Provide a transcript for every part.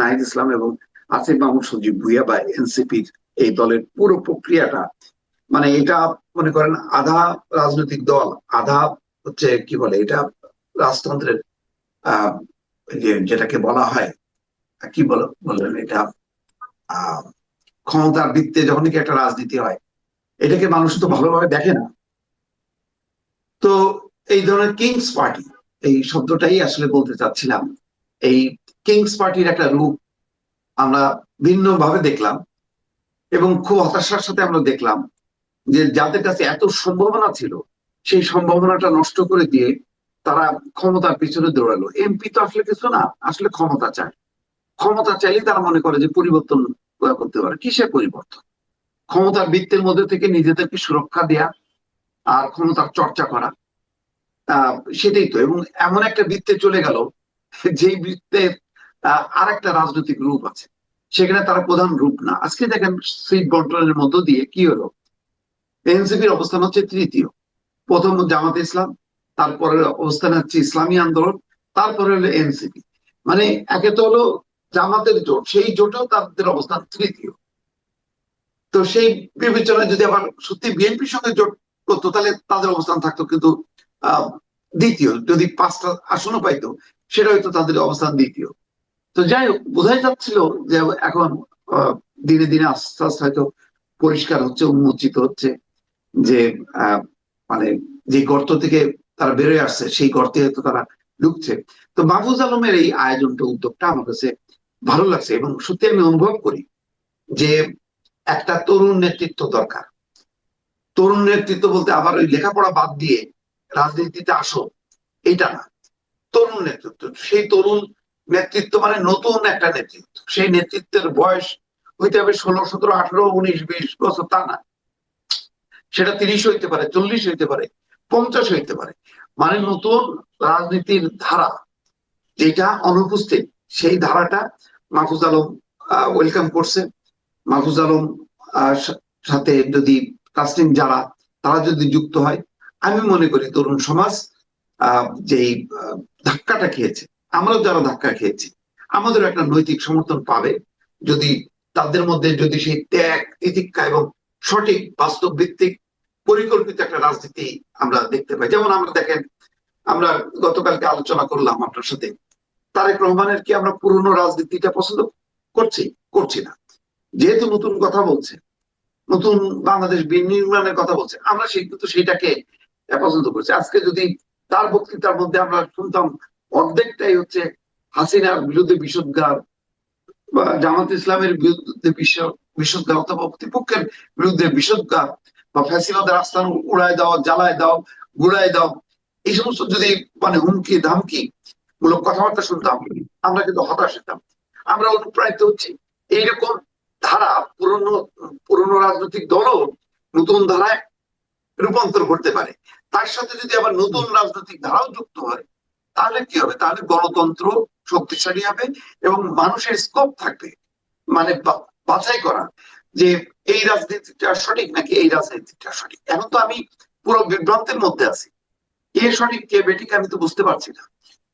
নাহিদ ইসলাম এবং আসিফ মাহমুদ সজীব ভুইয়া বা এনসিপির এই দলের পুরো প্রক্রিয়াটা, মানে এটা মনে করেন আধা রাজনৈতিক দল, আধা হচ্ছে কি বলে এটা রাজতন্ত্রের আহ যেটাকে বলা হয়, কি বললেন এটা, আহ ক্ষমতার ভিত্তিতে যখন কি একটা রাজনীতি হয়, এটাকে মানুষ তো জি। ভালোভাবে দেখে না। তো এই ধরনের কিংস পার্টি, এই শব্দটাই আসলে বলতে চাচ্ছিলাম। এই কিংস পার্টির একটা রূপ আমরা ভিন্ন ভাবে দেখলাম, এবং খুব হতাশার সাথে আমরা দেখলাম যে যাদের কাছে এত সম্ভাবনা ছিল, সেই সম্ভাবনাটা নষ্ট করে দিয়ে তারা ক্ষমতার পিছনে দৌড়ালো। এমপি তো আসলে কিছু না, আসলে ক্ষমতা চায়। ক্ষমতা চাইলে তারা মনে করে যে পরিবর্তন করতে পারে। কিসের পরিবর্তন? ক্ষমতার বৃত্তের মধ্যে থেকে নিজেদেরকে সুরক্ষা দেয়া আর ক্ষমতার চর্চা করা, সেটাই তো। এবং এমন একটা বৃত্তে চলে গেল যেই বৃত্তের আর একটা রাজনৈতিক রূপ আছে, সেখানে তারা প্রধান রূপ না। আজকে দেখেন সিট বন্টনের মধ্য দিয়ে কি হলো, এনসিপির অবস্থান হচ্ছে তৃতীয়। প্রথম জামাতে ইসলাম, তারপরে অবস্থান হচ্ছে ইসলামী আন্দোলন, তারপরে হলো এনসিপি। মানে একে তো হলো জামাতের জোট, সেই জোটেও তাদের অবস্থান তৃতীয়। তো সেই বিবেচনায় যদি আবার সত্যি বিএনপির সঙ্গে জোট করতো, তাহলে তাদের অবস্থান থাকতো কিন্তু আহ দ্বিতীয়। যদি 5টা আসনও পাইতো, সেটা হয়তো তাদের অবস্থান দ্বিতীয়। তো যাই হোক, বোঝাই যাচ্ছিল যে এখন দিনে দিনে আস্তে আস্তে হয়তো পরিষ্কার হচ্ছে, উন্মোচিত হচ্ছে যে আহ মানে যে গর্ত থেকে তারা বেরোয় আসছে, সেই গর্তে হয়তো তারা ঢুকছে। তো মাহফুজ আলমের এই আয়োজনটা, উদ্যোগটা আমার কাছে ভালো লাগছে, এবং সত্যি আমি অনুভব করি যে একটা তরুণ নেতৃত্ব দরকার। তরুণ নেতৃত্ব বলতে আবার ওই লেখাপড়া বাদ দিয়ে রাজনীতিতে আসো, এইটা না। তরুণ নেতৃত্ব, সেই তরুণ নেতৃত্ব মানে নতুন একটা নেতৃত্ব। সেই নেতৃত্বের বয়স হইতে হবে 16, 17, 18, 19, 20 বছর, তা না। সেটা 30 হইতে পারে, 40 হইতে পারে, 50 হইতে পারে। মানে নতুন রাজনীতির ধারা যেটা অনুপস্থিত, সেই ধারাটা মাহফুজ আলম ওয়েলকাম করছে। মাহফুজ আলম সাথে যদি কাস্টিং যারা, তারা যদি যুক্ত হয়, আমি মনে করি তরুণ সমাজ যেই ধাক্কাটা খেয়েছে, আমরাও যারা ধাক্কা খেয়েছি, আমাদের একটা নৈতিক সমর্থন পাবে যদি তাদের মধ্যে যদি সেই ত্যাগ, তিতিক্ষা এবং সঠিক বাস্তব ভিত্তিক পরিকল্পিত একটা রাজনীতি আমরা দেখতে পাই। যেমন আমরা দেখেন, আমরা গতকালকে আলোচনা করলাম আপনার সাথে, তারেক রহমানের কি আমরা পুরনো রাজনীতিটা পছন্দ করছি? করছি না। যেহেতু নতুন কথা বলছে, নতুন বাংলাদেশ বিনির্মাণের কথা বলছে, আমরা সেই কিন্তু সেইটাকে পছন্দ করছি। আজকে যদি তার বক্তৃতার মধ্যে আমরা শুনতাম অর্ধেকটাই হচ্ছে হাসিনার বিরুদ্ধে বিষোদ্গার, বা জামাত ইসলামের বিরুদ্ধে বিষোদ্গার, অথবা প্রতিপক্ষের বিরুদ্ধে বিষোদ্গার, বা ফ্যাসিবাদের আস্থান উড়ায় দাও, জ্বালায় দাও, গুড়ায় দাও, এই সমস্ত যদি মানে হুমকি ধামকি মূলক কথাবার্তা শুনতাম, আমরা কিন্তু হতাশ হতাম। আমরা অনুপ্রাণিত হচ্ছি। এইরকম ধারা পুরনো পুরনো রাজনৈতিক দলও নতুন ধারায় রূপান্তর করতে পারে। তার সাথে যদি আবার নতুন রাজনৈতিক ধারাও যুক্ত হয়, তাহলে কি হবে? তাহলে গণতন্ত্র শক্তিশালী হবে এবং মানুষের স্কোপ থাকবে, মানে বাছাই করা যে এই রাজনীতিটা সঠিক নাকি এই রাজনীতিটা সঠিক। এখন তো আমি পুরো বিভ্রান্তের মধ্যে আছি, কে সঠিক কে বেঠিক আমি তো বুঝতে পারছি না।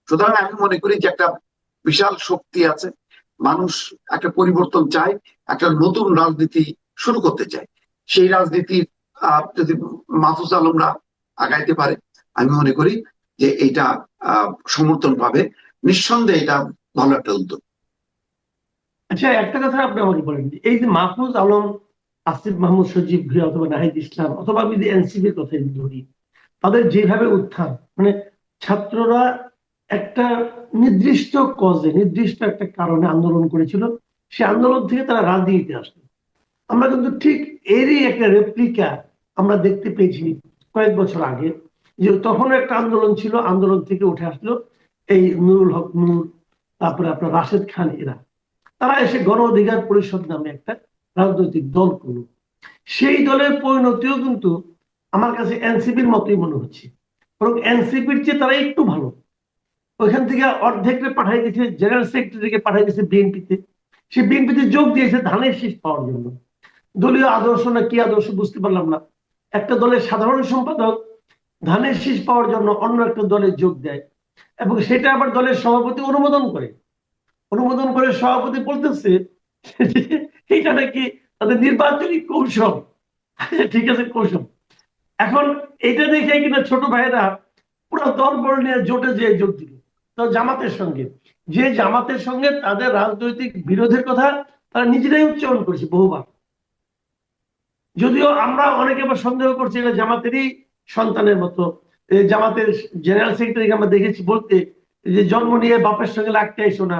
সুতরাং আমি মনে করি যে একটা বিশাল শক্তি আছে, মানুষ একটা পরিবর্তন চায়, একটা নতুন রাজনীতি শুরু করতে চায়। সেই রাজনীতি যদি মাহফুজ আলমরা আগাইতে পারে, আমি মনে করি যে এইটা সমর্থন পাবে। নিঃসন্দেহে এটা ভালো একটা উদ্যোগ। আচ্ছা, একটা কথা আপনি আমাকে বলেন, এই যে মাহফুজ আলম, আসিফ মাহমুদ সজীব ভুঁইয়া অথবা নাহিদ ইসলাম, অথবা আমি যদি এনসিপির কথা ধরি, তাদের যেভাবে উত্থান, মানে ছাত্ররা একটা নির্দিষ্ট কজে, নির্দিষ্ট একটা কারণে আন্দোলন করেছিল, সে আন্দোলন থেকে তারা রাজনীতিতে আসলো। আমরা কিন্তু ঠিক এরই একটা রেপ্লিকা আমরা দেখতে পেয়েছি কয়েক বছর আগে, যে তখন একটা আন্দোলন ছিল, আন্দোলন থেকে উঠে আসলো এই নুরুল হক নূর, তারপরে আপনার রাশেদ খান, এরা তারা এসে গণ অধিকার পরিষদ নামে একটা রাজনৈতিক দল করলো। সেই দলের পরিণতিও কিন্তু আমার কাছে এনসিপির মতোই মনে হচ্ছে, বরং এনসিপির চেয়ে তারা একটু ভালো। ওইখান থেকে অর্ধেককে পাঠাই দিয়েছে, জেনারেল সেক্রেটারিকে পাঠাই দিয়েছে বিএনপিতে। সে বিএনপিতে যোগ দিয়েছে ধানের শীষ পাওয়ার জন্য। দলীয় আদর্শ না কি আদর্শ বুঝতে পারলাম না, একটা দলের সাধারণ সম্পাদক ধানের শীষ পাওয়ার জন্য অন্য একটা দলে যোগ দেয়, এবং সেটা আবার দলের সভাপতি অনুমোদন করে। অনুমোদন করে সভাপতি বলতেছে এটা নাকি তাদের নির্বাচনী কৌশল। ঠিক আছে, কৌশল। এখন এটা দেখে কিনা ছোট ভাইয়েরা পুরো দলবল নিয়ে জোটে যে যোগ দিল তো জামাতের সঙ্গে, যে জামাতের সঙ্গে তাদের রাজনৈতিক বিরোধের কথা তারা নিজেরাই উচ্চারণ করেছে বহুবার। যদিও আমরা অনেকে আবার সন্দেহ করছি এটা জামাতেরই সন্তানের মতো। জামাতের জেনারেল সেক্রেটারিকে আমরা দেখেছি বলতে যে জন্ম নিয়ে বাপের সঙ্গে লাগতে আইসো না।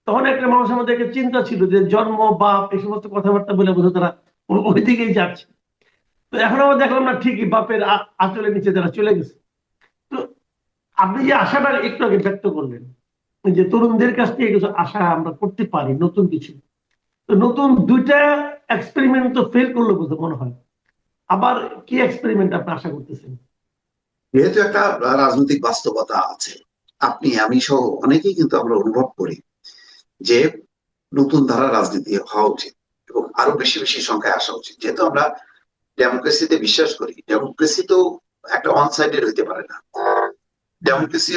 তখন একটা মানুষের মধ্যে একটা চিন্তা ছিল যে জন্ম বাপ এই সমস্ত কথাবার্তা বলে বোধ তারা ওই দিকেই যাচ্ছে। তো এখন আমরা দেখলাম না, ঠিকই বাপের আঁচলের নিচে তারা চলে গেছে। তো আপনি যে আশাটা একটু আগে ব্যক্ত করলেন যে তরুণদের কাছ থেকে কিছু আশা আমরা করতে পারি, নতুন কিছু, তো নতুন দুইটা এক্সপেরিমেন্ট তো ফেল করলো বলতে মনে হয়। আবার কি এক্সপেরিমেন্ট আপনি আশা করতেছেন? যেহেতু একটা রাজনৈতিক বাস্তবতা আছে, আপনি আমি সহ অনেকেই কিন্তু আমরা অনুভব করি যে নতুন ধারা রাজনীতি হওয়া উচিত এবং আরো বেশি বেশি সংখ্যায় আসা উচিত। যেহেতু আমরা ডেমোক্রেসিতে বিশ্বাস করি, ডেমোক্রেসি তো একটা ওয়ান সাইডেড হইতে পারে না। ডেমোক্রেসি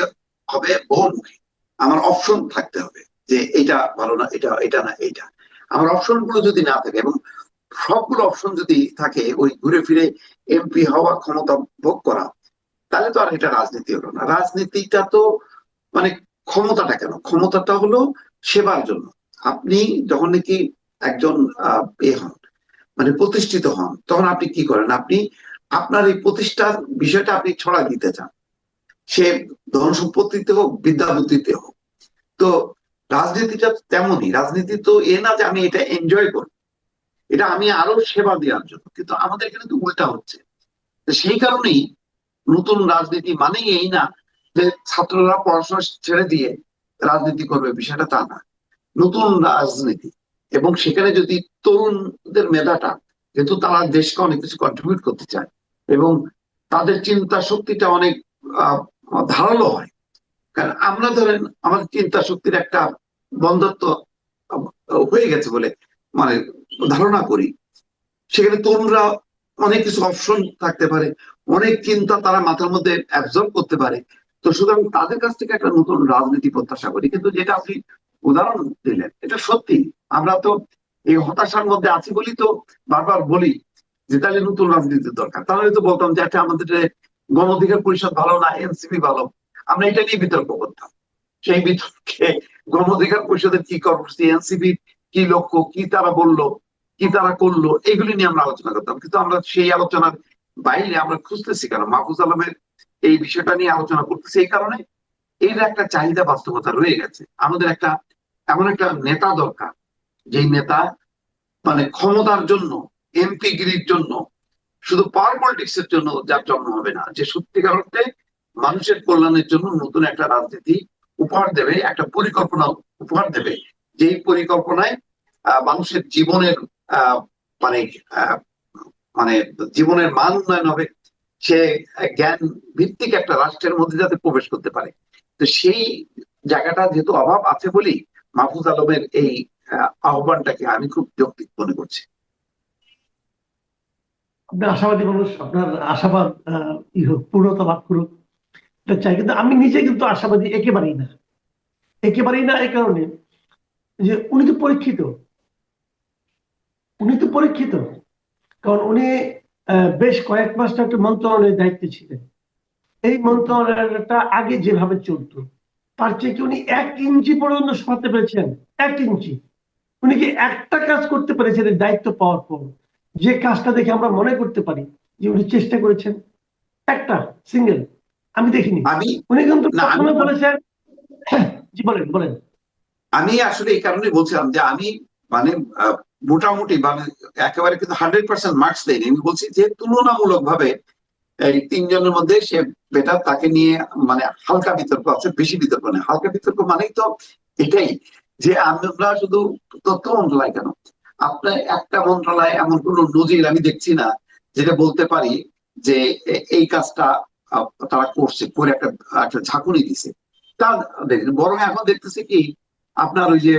হবে বহুমুখী। আমার অপশন থাকতে হবে যে এটা ভালো না, এটা এটা না এইটা। আমার অপশন গুলো যদি না থাকে এবং সবগুলো অপশন যদি থাকে ওই ঘুরে ফিরে এমপি হওয়া, ক্ষমতা ভোগ করা, তাহলে তো আর এটা রাজনীতি হলো না। রাজনীতিটা তো মানে ক্ষমতাটা কেন, ক্ষমতাটা হলো সেবার জন্য। আপনি যখন নাকি একজন হন, মানে প্রতিষ্ঠিত হন, তখন আপনি কি করেন? আপনি আপনার এই প্রতিষ্ঠার বিষয়টা আপনি ছড়া দিতে চান, সে ধন সম্পত্তিতে হোক, বিদ্যা বুদ্ধিতে হোক। তো রাজনীতিটা তেমনই। রাজনীতি তো না যে আমি এটা এনজয় করব, এটা আমি আরো সেবা দেওয়ার জন্য। কিন্তু আমাদের এখানে তো উল্টা হচ্ছে। সেই কারণেই নতুন রাজনীতি মানেই এই না যে ছাত্ররা পড়াশোনা ছেড়ে দিয়ে রাজনীতি করবে, বিষয়টা তা না। নতুন রাজনীতি, এবং সেখানে যদি তরুণদের মেধাটা, যেহেতু তারা দেশকে অনেক কিছু কন্ট্রিবিউট করতে চায় এবং তাদের চিন্তা শক্তিটা অনেক ধারালো হয়। কারণ আমরা ধরেন আমাদের চিন্তা শক্তির একটা বন্ধত্ব হয়ে গেছে বলে মানে ধারণা করি। সেখানে তরুণরা অনেক কিছু অপশন থাকতে পারে, অনেক চিন্তা তারা মাথার মধ্যে অ্যাবজর্ব করতে পারে। তো সুতরাং তাদের কাছ থেকে একটা নতুন রাজনীতি প্রত্যাশা করি। কিন্তু যেটা আপনি উদাহরণ দিলেন, এটা সত্যি। আমরা তো এই হতাশার মধ্যে আছি বলি তো বারবার বলি যে তাহলে নতুন রাজনীতির দরকার। তাহলে তো বলতাম যে একটা আমাদের গণ অধিকার পরিষদ ভালো না এনসিপি ভালো, আমরা এটা নিয়ে বিতর্ক করতাম। সেই বিতর্কে গণ অধিকার পরিষদের কি কর্মসূচি, এনসিপি কি লক্ষ্য, কি তারা বললো, কি তারা করলো, এগুলি নিয়ে আমরা আলোচনা করতাম। কিন্তু আমরা সেই আলোচনার বাইরে আমরা খুঁজতেছি কেন? মাহফুজ আলমের এই বিষয়টা নিয়ে আলোচনা করতেছি এই কারণে এর একটা চাহিদা বাস্তবতা রয়ে গেছে। আমাদের একটা এমন একটা নেতা দরকার, যেই নেতা মানে ক্ষমতার জন্য, এমপি গিরির জন্য, শুধু পাওয়ার পলিটিক্স এর জন্য যার জন্ম হবে না, যে সত্যিকার অর্থে মানুষের কল্যাণের জন্য নতুন একটা রাজনীতি উপহার দেবে, একটা পরিকল্পনা উপহার দেবে, যেই পরিকল্পনায় মানুষের জীবনের আহ মানে আহ মানে জীবনের মান উন্নয়ন হবে, সে জ্ঞান ভিত্তিক একটা রাষ্ট্রের মধ্যে যাতে প্রবেশ করতে পারে। তো সেই জায়গাটা যেহেতু অভাব আছে বলেই মাহফুজ আলমের এই আহ্বানটাকে আমি খুব যৌক্তিক মনে করছি। আপনার আশাবাদী মানুষ, আপনার আশাবাদ পূর্ণতা লাভ করুক, এটা চাই। কিন্তু আমি নিজে কিন্তু আশাবাদী একেবারেই না, একেবারেই না। এই কারণে যে উনি তো পরীক্ষিত, উনি তো পরীক্ষিত। কারণ উনি বেশ কয়েক মাস একটা মন্ত্রণালয়ের দায়িত্বে ছিলেন। এই মন্ত্রণালয়টা আগে যেভাবে চলতো তার চেয়ে কি উনি 1 ইঞ্চি পর্যন্ত সরাতে পেরেছেন? 1 ইঞ্চি? উনি কি একটা কাজ করতে পেরেছেন এই দায়িত্ব পাওয়ার পর, যে কাজটা দেখে আমরা মনে করতে পারি যে উনি চেষ্টা করেছেন? একটা সিঙ্গেল আমি দেখিনি। আমি উনি কিন্তু না আমি প্রথমে বলেছেন জি বলেন বলেন। আমি আসলে এই কারণে বলছিলাম যে আমি মানে মোটামুটি মানে একেবারে কিন্তু 100% মার্কস দেয়নি। আমি বলছি যে তুলনামূলক ভাবে এই তিনজনের মধ্যে সে বেটার, তাকে নিয়ে মানে হালকা বিতর্ক আছে, বেশি বিতর্ক নেই। হালকা বিতর্ক মানেই তো এটাই যে আমরা শুধু তথ্য মন্ত্রণালয় কেন, আপনার একটা মন্ত্রণালয় এমন কোন নজির আমি দেখছি না যেটা বলতে পারি যে এই কাজটা তারা করছে, করে একটা একটা ঝাঁকুনি দিছে তা দেখি। বরং এখন দেখতেছি কি আপনার ওই যে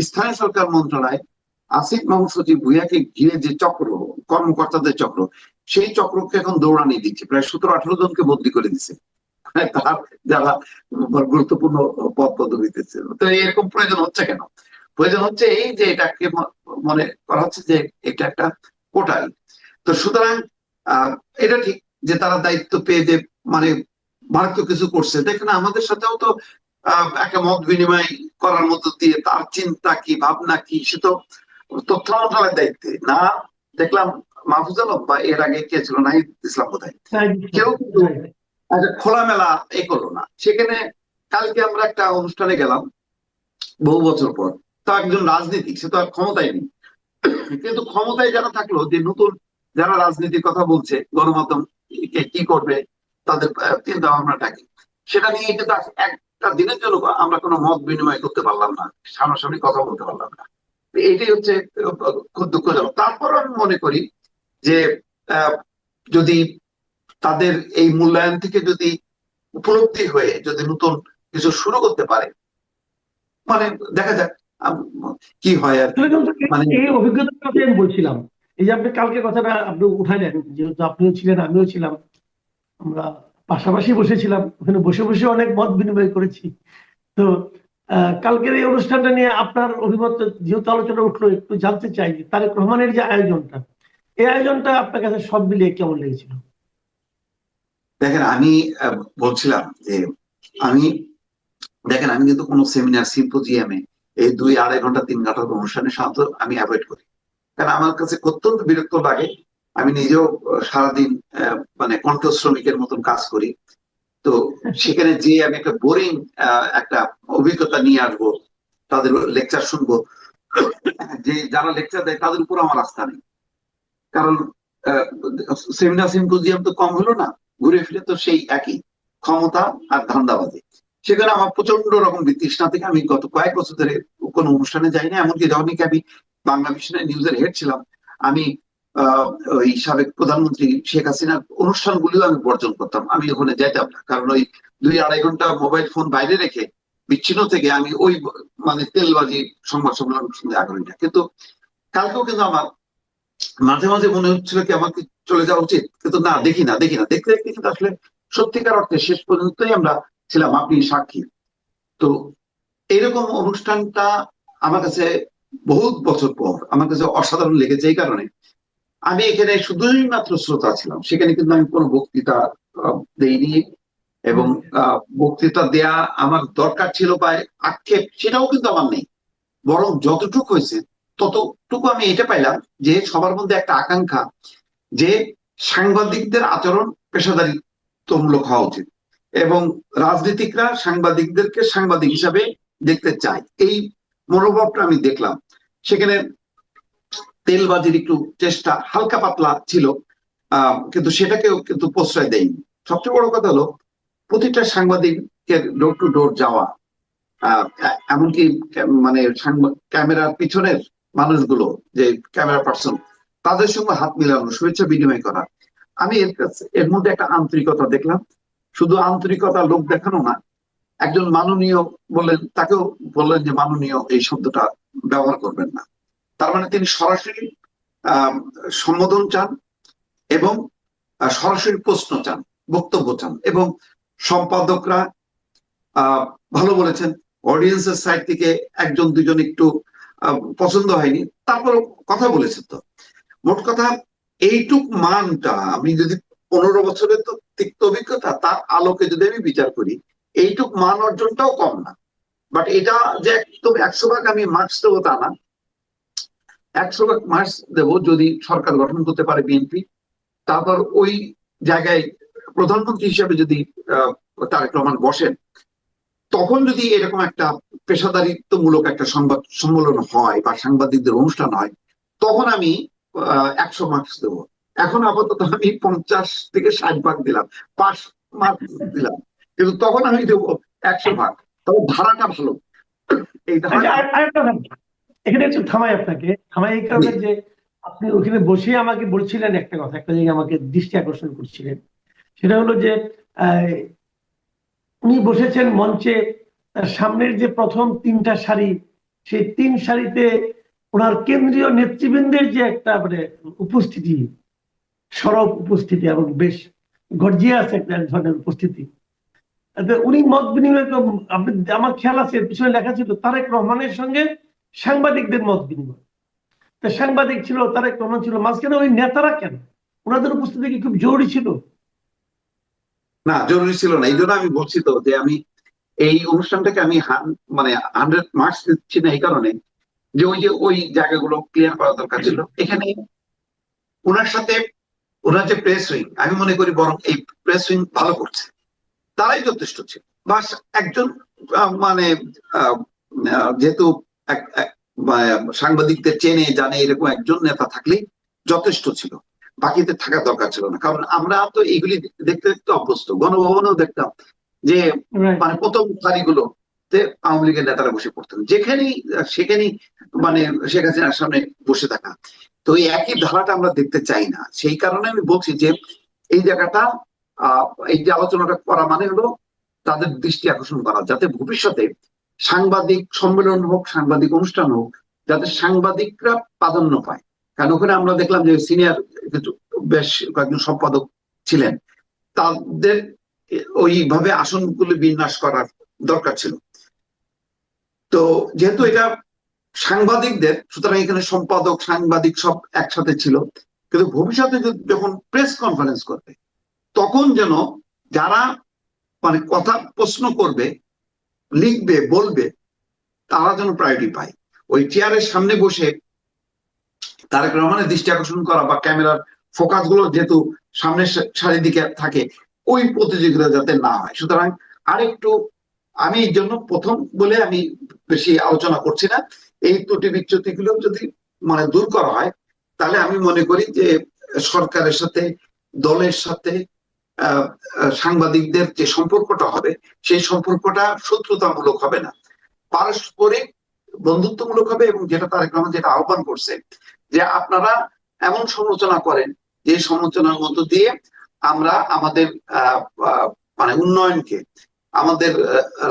স্থানীয় সরকার মন্ত্রণালয় আসিফ মাহমুদ সচিব ভুঁইয়াকে ঘিরে যে চক্র, কর্মকর্তাদের চক্র, সেই চক্রকে এখন দৌড়ানি দিচ্ছে। প্রায় 17-18 জনকে বদলি করে দিচ্ছে। তার যারা গুরুত্বপূর্ণ পদ পদবিতে ছিল। তো এরকম প্রয়োজন হচ্ছে কেন? প্রয়োজন হচ্ছে এই যে এটাকে মনে করা হচ্ছে যে এটা একটা কোটারি। তো সুতরাং এটা ঠিক যে তারা দায়িত্ব পেয়ে যে মানে মারাত্মক কিছু করছে। দেখেন আমাদের সাথেও তো একটা মত বিনিময় করার মধ্য দিয়ে তার চিন্তা কি ভাবনা কি সে তো তথ্য মন্ত্রণালয়ের দায়িত্বে না। দেখলাম মাহফুজ আলম বা এর আগে কে ছিল, নাহিদ ইসলাম বোধহয়, কেউ কিন্তু একটা খোলামেলা এ করলো না সেখানে। কালকে আমরা একটা অনুষ্ঠানে গেলাম বহু বছর পর, তা একজন রাজনীতিক, সে তো আর ক্ষমতায় নেই, কিন্তু ক্ষমতায় যারা থাকলো, যে নতুন যারা রাজনীতির কথা বলছে, গণমাধ্যম কি করবে, তাদের চিন্তা ভাবনাটা কি, সেটা নিয়ে কিন্তু একটা দিনের জন্য আমরা কোনো মত বিনিময় করতে পারলাম না, সামনাসামনি কথা বলতে পারলাম না। এইটাই হচ্ছে খুব দুঃখজনক। তারপর আমি মনে করি যে আহ, যদি তাদের এই মূল্যায়ন থেকে যদি উপলব্ধি হয়ে যদি নতুন কিছু শুরু করতে পারে, মানে দেখা যাক কি হয় আর কি। মানে এই অভিজ্ঞতার কথা আমি বলছিলাম। এই যে আপনি কালকে কথাটা আপনি উঠাইলেন, যেহেতু আপনিও ছিলেন আমিও ছিলাম, আমরা পাশাপাশি বসেছিলাম, ওখানে বসে বসে অনেক মত বিনিময় করেছি। তো কালকের এই অনুষ্ঠানটা নিয়ে আপনার অভিমত যেহেতু আলোচনা উঠলো, একটু জানতে চাই যে তারেক রহমানের যে আয়োজনটা, এই আয়োজনটা আপনার কাছে সব মিলিয়ে কেমন লেগেছিল? দেখেন আমি বলছিলাম যে আমি দেখেন আমি কিন্তু কোনো সেমিনার সিম্পোজিয়ামে এই 2-2.5 ঘন্টা 3 ঘন্টার অনুষ্ঠানের সাথে আমি অ্যাভয়েড করি, কারণ আমার কাছে অত্যন্ত বিরক্ত লাগে। আমি নিজেও সারাদিন মানে কণ্ঠ শ্রমিকের মতন কাজ করি। তো সেখানে যে আমি একটা বোরিং একটা অভিজ্ঞতা নিয়ে আসবো, তাদের লেকচার শুনবো, যে যারা লেকচার দেয় তাদের উপর আমার আস্থা নেই। কারণ সেমিনার সিম্পোজিয়াম তো কম হলো না, ঘুরে ফিরে তো সেই একই ক্ষমতা আর ধান্দাবাজি। সেখানে আমার প্রচন্ড রকম বিতৃষ্ণা থেকে আমি গত কয়েক বছর ধরে কোনো অনুষ্ঠানে যাই না। এমনকি যখন নাকি আমি বাংলা মিশনের নিউজের হেড ছিলাম, আমি ওই সাবেক প্রধানমন্ত্রী শেখ হাসিনার অনুষ্ঠানগুলিও আমি বর্জন করতাম, আমি ওখানে যেতাম না। কারণ ওই 2-2.5 ঘন্টা মোবাইল ফোন বাইরে রেখে বিচ্ছিন্ন থেকে আমি ওই মানে তেলবাজি সংবাদ সম্মেলন শুনতে আগ্রহী না। কিন্তু কালকেও কিন্তু আমার মাঝে মাঝে মনে হচ্ছিল কি আমার কি চলে যাওয়া উচিত, কিন্তু না, দেখি না দেখি না, দেখতে দেখতে কিন্তু আসলে সত্যিকার অর্থে শেষ পর্যন্তই আমরা ছিলাম, আপনি সাক্ষী। তো এইরকম অনুষ্ঠানটা আমার কাছে বহুত বছর পর আমার কাছে অসাধারণ লেগেছে। এই কারণে আমি এখানে শুধুই মাত্র শ্রোতা ছিলাম, সেখানে কিন্তু আমি কোনো বক্তৃতা দেইনি। এবং বক্তৃতা দেয়া আমার দরকার ছিল বা আক্ষেপ সেটাও কিন্তু আমার নেই। বরং যতটুকু হয়েছে ততটুকু আমি এটা পাইলাম যে সবার মধ্যে একটা আকাঙ্ক্ষা যে সাংবাদিকদের আচরণ পেশাদারিত্বমূলক হওয়া উচিত, এবং রাজনীতিকরা সাংবাদিকদেরকে সাংবাদিক হিসাবে দেখতে চায়, এই মনোভাবটা আমি দেখলাম। সেখানে তেলবাজির একটু চেষ্টা হালকা পাতলা ছিল, কিন্তু সেটাকেও কিন্তু প্রশ্রয় দেয়নি। সবচেয়ে বড় কথা হলো প্রতিটা সাংবাদিকের ডোর টু ডোর যাওয়া, এমনকি মানে ক্যামেরার পিছনের মানুষগুলো, যে ক্যামেরা পার্সন, তাদের সঙ্গে হাত মিলানো, শুভেচ্ছা বিনিময় করা। আমি এর মধ্যে একটা আন্তরিকতা দেখলাম। শুধু আন্তরিকতা লোক দেখানো না, একজন মাননীয় বললেন, তাকেও বললেন যে মাননীয় এই শব্দটা ব্যবহার করবেন না। তার মানে তিনি সরাসরি আহ সম্বোধন চান এবং সরাসরি প্রশ্ন চান, বক্তব্য চান। এবং সম্পাদকরা ভালো বলেছেন, অডিয়েন্সের সাইড থেকে একজন দুজন একটু পছন্দ হয়নি, তারপর কথা বলেছেন। তো মোট কথা এইটুক মানটা আমি যদি 15 বছরের তো তিক্ত অভিজ্ঞতা তার আলোকে যদি আমি বিচার করি, এইটুক মান অর্জনটাও কম না। বাট এটা যে একদম 100 ভাগ আমি মার্কস দেবো তা না। 100 ভাগ মার্কস দেবো যদি সরকার গঠন করতে পারে বিএনপি, তারপর ওই জায়গায় প্রধানমন্ত্রী হিসেবে যদি তারেক রহমান বসেন, তখন যদি এরকম একটা পেশাদারিত্বমূলক একটা সংবাদ সম্মেলন হয় বা সাংবাদিকদের অনুষ্ঠান হয়, তখন আমি 100 মার্কস দেবো। এখন আপাতত আমি 50 থেকে 60 ভাগ দিলাম, 5 মার্কস দিলাম, কিন্তু তখন আমি দেবো 100 ভাগ। তবে ধারাটা ভালো, এই ধারাটা। আরেকটা এখানে একটু থামাই এই কারণে যে আপনি ওখানে বসে আমাকে বলছিলেন একটা কথা, একটা জায়গায় আমাকে দৃষ্টি আকর্ষণ করছিলেন। সেটা হলো যে উনি বসেছেন মঞ্চে, সামনের যে প্রথম 3টা সারি, সেই 3 সারিতে ওনার কেন্দ্রীয় নেতৃবৃন্দের যে একটা মানে উপস্থিতি, সরব উপস্থিতি এবং বেশ গর্জিয়াস একটা ধরনের উপস্থিতি। উনি মত বিনিময় আপনি, আমার খেয়াল আছে এর পিছনে লেখা ছিল তারেক রহমানের সঙ্গে সাংবাদিকদের মত বিনিময়। তা সাংবাদিক ছিল, তারেক রহমান ছিল, মাঝখানে ওই নেতারা কেন? ওনাদের উপস্থিতি কি খুব জরুরি ছিল? না, জরুরি ছিল না। এই জন্য আমি বলছি তো যে আমি এই অনুষ্ঠানটাকে আমি মানে 100 মার্কস দিচ্ছি না এই কারণে যে ওই জায়গাগুলো ক্লিয়ার করা দরকার ছিল এখানে। ওনার সাথে ওনার যে প্রেস উইং, আমি মনে করি বরং এই প্রেস উইং ভালো করছে, তারাই যথেষ্ট ছিল। বাস একজন মানে আহ, যেহেতু সাংবাদিকদের চেনে জানে এরকম একজন নেতা থাকলেই যথেষ্ট ছিল, বাকিতে থাকার দরকার ছিল না। কারণ আমরা তো এইগুলি দেখতে দেখতে অভ্যস্ত। গণভবনেও দেখতাম যে Right. মানে প্রথম সারিগুলোতে আওয়ামী লীগের নেতারা বসে পড়তেন, যেখানেই সেখানেই মানে শেখ হাসিনার সামনে বসে থাকা। তো এই একই ধারাটা আমরা দেখতে চাই না। সেই কারণে আমি বলছি যে এই জায়গাটা এই যে আলোচনাটা করা মানে হলো তাদের দৃষ্টি আকর্ষণ করা, যাতে ভবিষ্যতে সাংবাদিক সম্মেলন হোক, সাংবাদিক অনুষ্ঠান হোক, যাতে সাংবাদিকরা প্রাধান্য পায়। কারণ ওখানে আমরা দেখলাম যে সিনিয়র বেশ কয়েকজন সম্পাদক ছিলেন, তাদের ওইভাবে আসনগুলো বিন্যাস করার দরকার ছিল। তো যেহেতু এটা সাংবাদিকদের, সুতরাং এখানে সম্পাদক সাংবাদিক সব একসাথে ছিল। কিন্তু ভবিষ্যতে যখন প্রেস কনফারেন্স করবে তখন যেন যারা মানে কথা প্রশ্ন করবে, লিখবে, বলবে, তারা যেন প্রায়োরিটি পায়। ওই চেয়ারের সামনে বসে তারেক রহমানের দৃষ্টি আকর্ষণ করা বা ক্যামেরার ফোকাস গুলো যেহেতু সামনের সারির দিকে থাকে, ওই প্রতিযোগিতা যাতে না হয়। সুতরাং আরেকটু, আমি এই জন্য প্রথম বলে আমি বেশি আলোচনা করছি না। এই ত্রুটি বিচ্যুতি গুলো যদি মানে দূর করা হয়, তাহলে আমি মনে করি যে সরকারের সাথে, দলের সাথে সাংবাদিকদের যে সম্পর্কটা হবে, সেই সম্পর্কটা শত্রুতামূলক হবে না, পারস্পরিক বন্ধুত্বমূলক হবে। এবং যেটা তারেক রহমান যেটা আহ্বান করছে যে আপনারা এমন সমালোচনা করেন যে সমালোচনার মধ্য দিয়ে আমরা আমাদের মানে উন্নয়নকে, আমাদের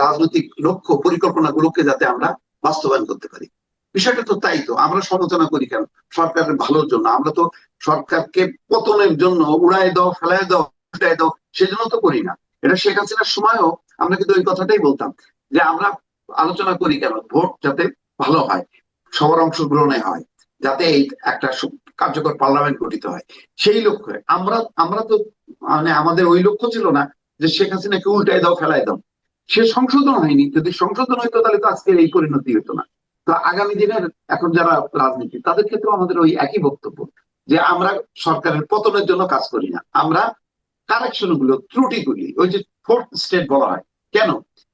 রাজনৈতিক লক্ষ্য পরিকল্পনা গুলোকে যাতে আমরা বাস্তবায়ন করতে পারি। বিষয়টা তো তাই। তো আমরা সমালোচনা করি কেন? সরকারের ভালোর জন্য। আমরা তো সরকারকে পতনের জন্য উড়াই দাও, ফেলাই দাও, উল্টাই দাও সেজন্য তো করি না। এটা শেখ হাসিনার সময়ও আমরা কিন্তু ওই কথাটাই বলতাম যে আমরা আলোচনা করি কেন? ভোট যাতে ভালো হয়, সবার অংশগ্রহণে হয়, যাতে এই একটা কার্যকর পার্লামেন্ট গঠিত হয়, সেই লক্ষ্যে আমরা তো মানে আমাদের ওই লক্ষ্য ছিল না যে শেখ হাসিনাকে উল্টাই দাও, ফেলাই দাও। সে সংশোধন হয়নি। যদি সংশোধন হইতো তাহলে তো আজকের এই পরিণতি হতো না। তো আগামী দিনের এখন যারা রাজনীতি, তাদের ক্ষেত্রে আমাদের ওই একই বক্তব্য যে আমরা সরকারের পতনের জন্য কাজ করি না, আমরা কারেকশন গুলো, ত্রুটিগুলি, ওই যে ফোর্থ স্টেট বলা হয় কেন,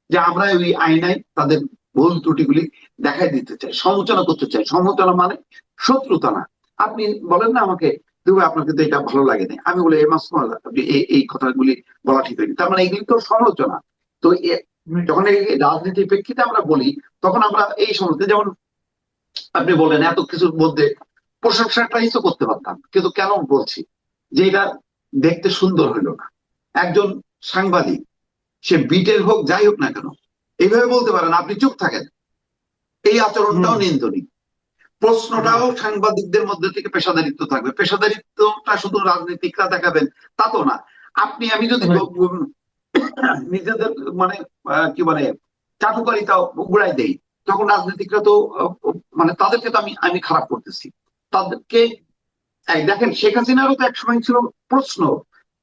যে আমরা ওই আইনায় তাদের ভুল ত্রুটিগুলি দেখাই দিতে চাই, সমালোচনা করতে চাই। সমালোচনা মানে শত্রুতা না। আপনি বলেন না আমাকে, তুমি আপনার কিন্তু এটা ভালো লাগে না, আমি বলি আপনি এই কথাগুলি বলা ঠিক হয়নি, তার মানে এগুলি তো সমালোচনা। তো যখন এই রাজনীতির প্রেক্ষিতে আমরা বলি, তখন আমরা এই সমালোচনা, যেমন আপনি বলেন এত কিছুর মধ্যে প্রশংসাটাই তো করতে পারতাম, কিন্তু কেন বলছি যে এটা দেখতে সুন্দর হইলো না। একজন সাংবাদিক, সে বিটের হোক যাই হোক না কেন, এইভাবে বলতে পারেন, আপনি চুপ থাকেন, এই আচরণটাও নিন্দনীয়। প্রশ্নটাও সাংবাদিকদের মধ্যে থেকে পেশাদারিত্ব থাকবে। পেশাদারিত্বটা শুধু রাজনীতিকরা দেখাবেন তা তো না। আপনি আমি যদি নিজেদের মানে কি বলে চাটুকারিতা উড়াই দেই, তখন রাজনীতিকরা তো মানে তাদেরকে তো আমি খারাপ করতেছি। তাদেরকে দেখেন, শেখ হাসিনারও তো একসময় ছিল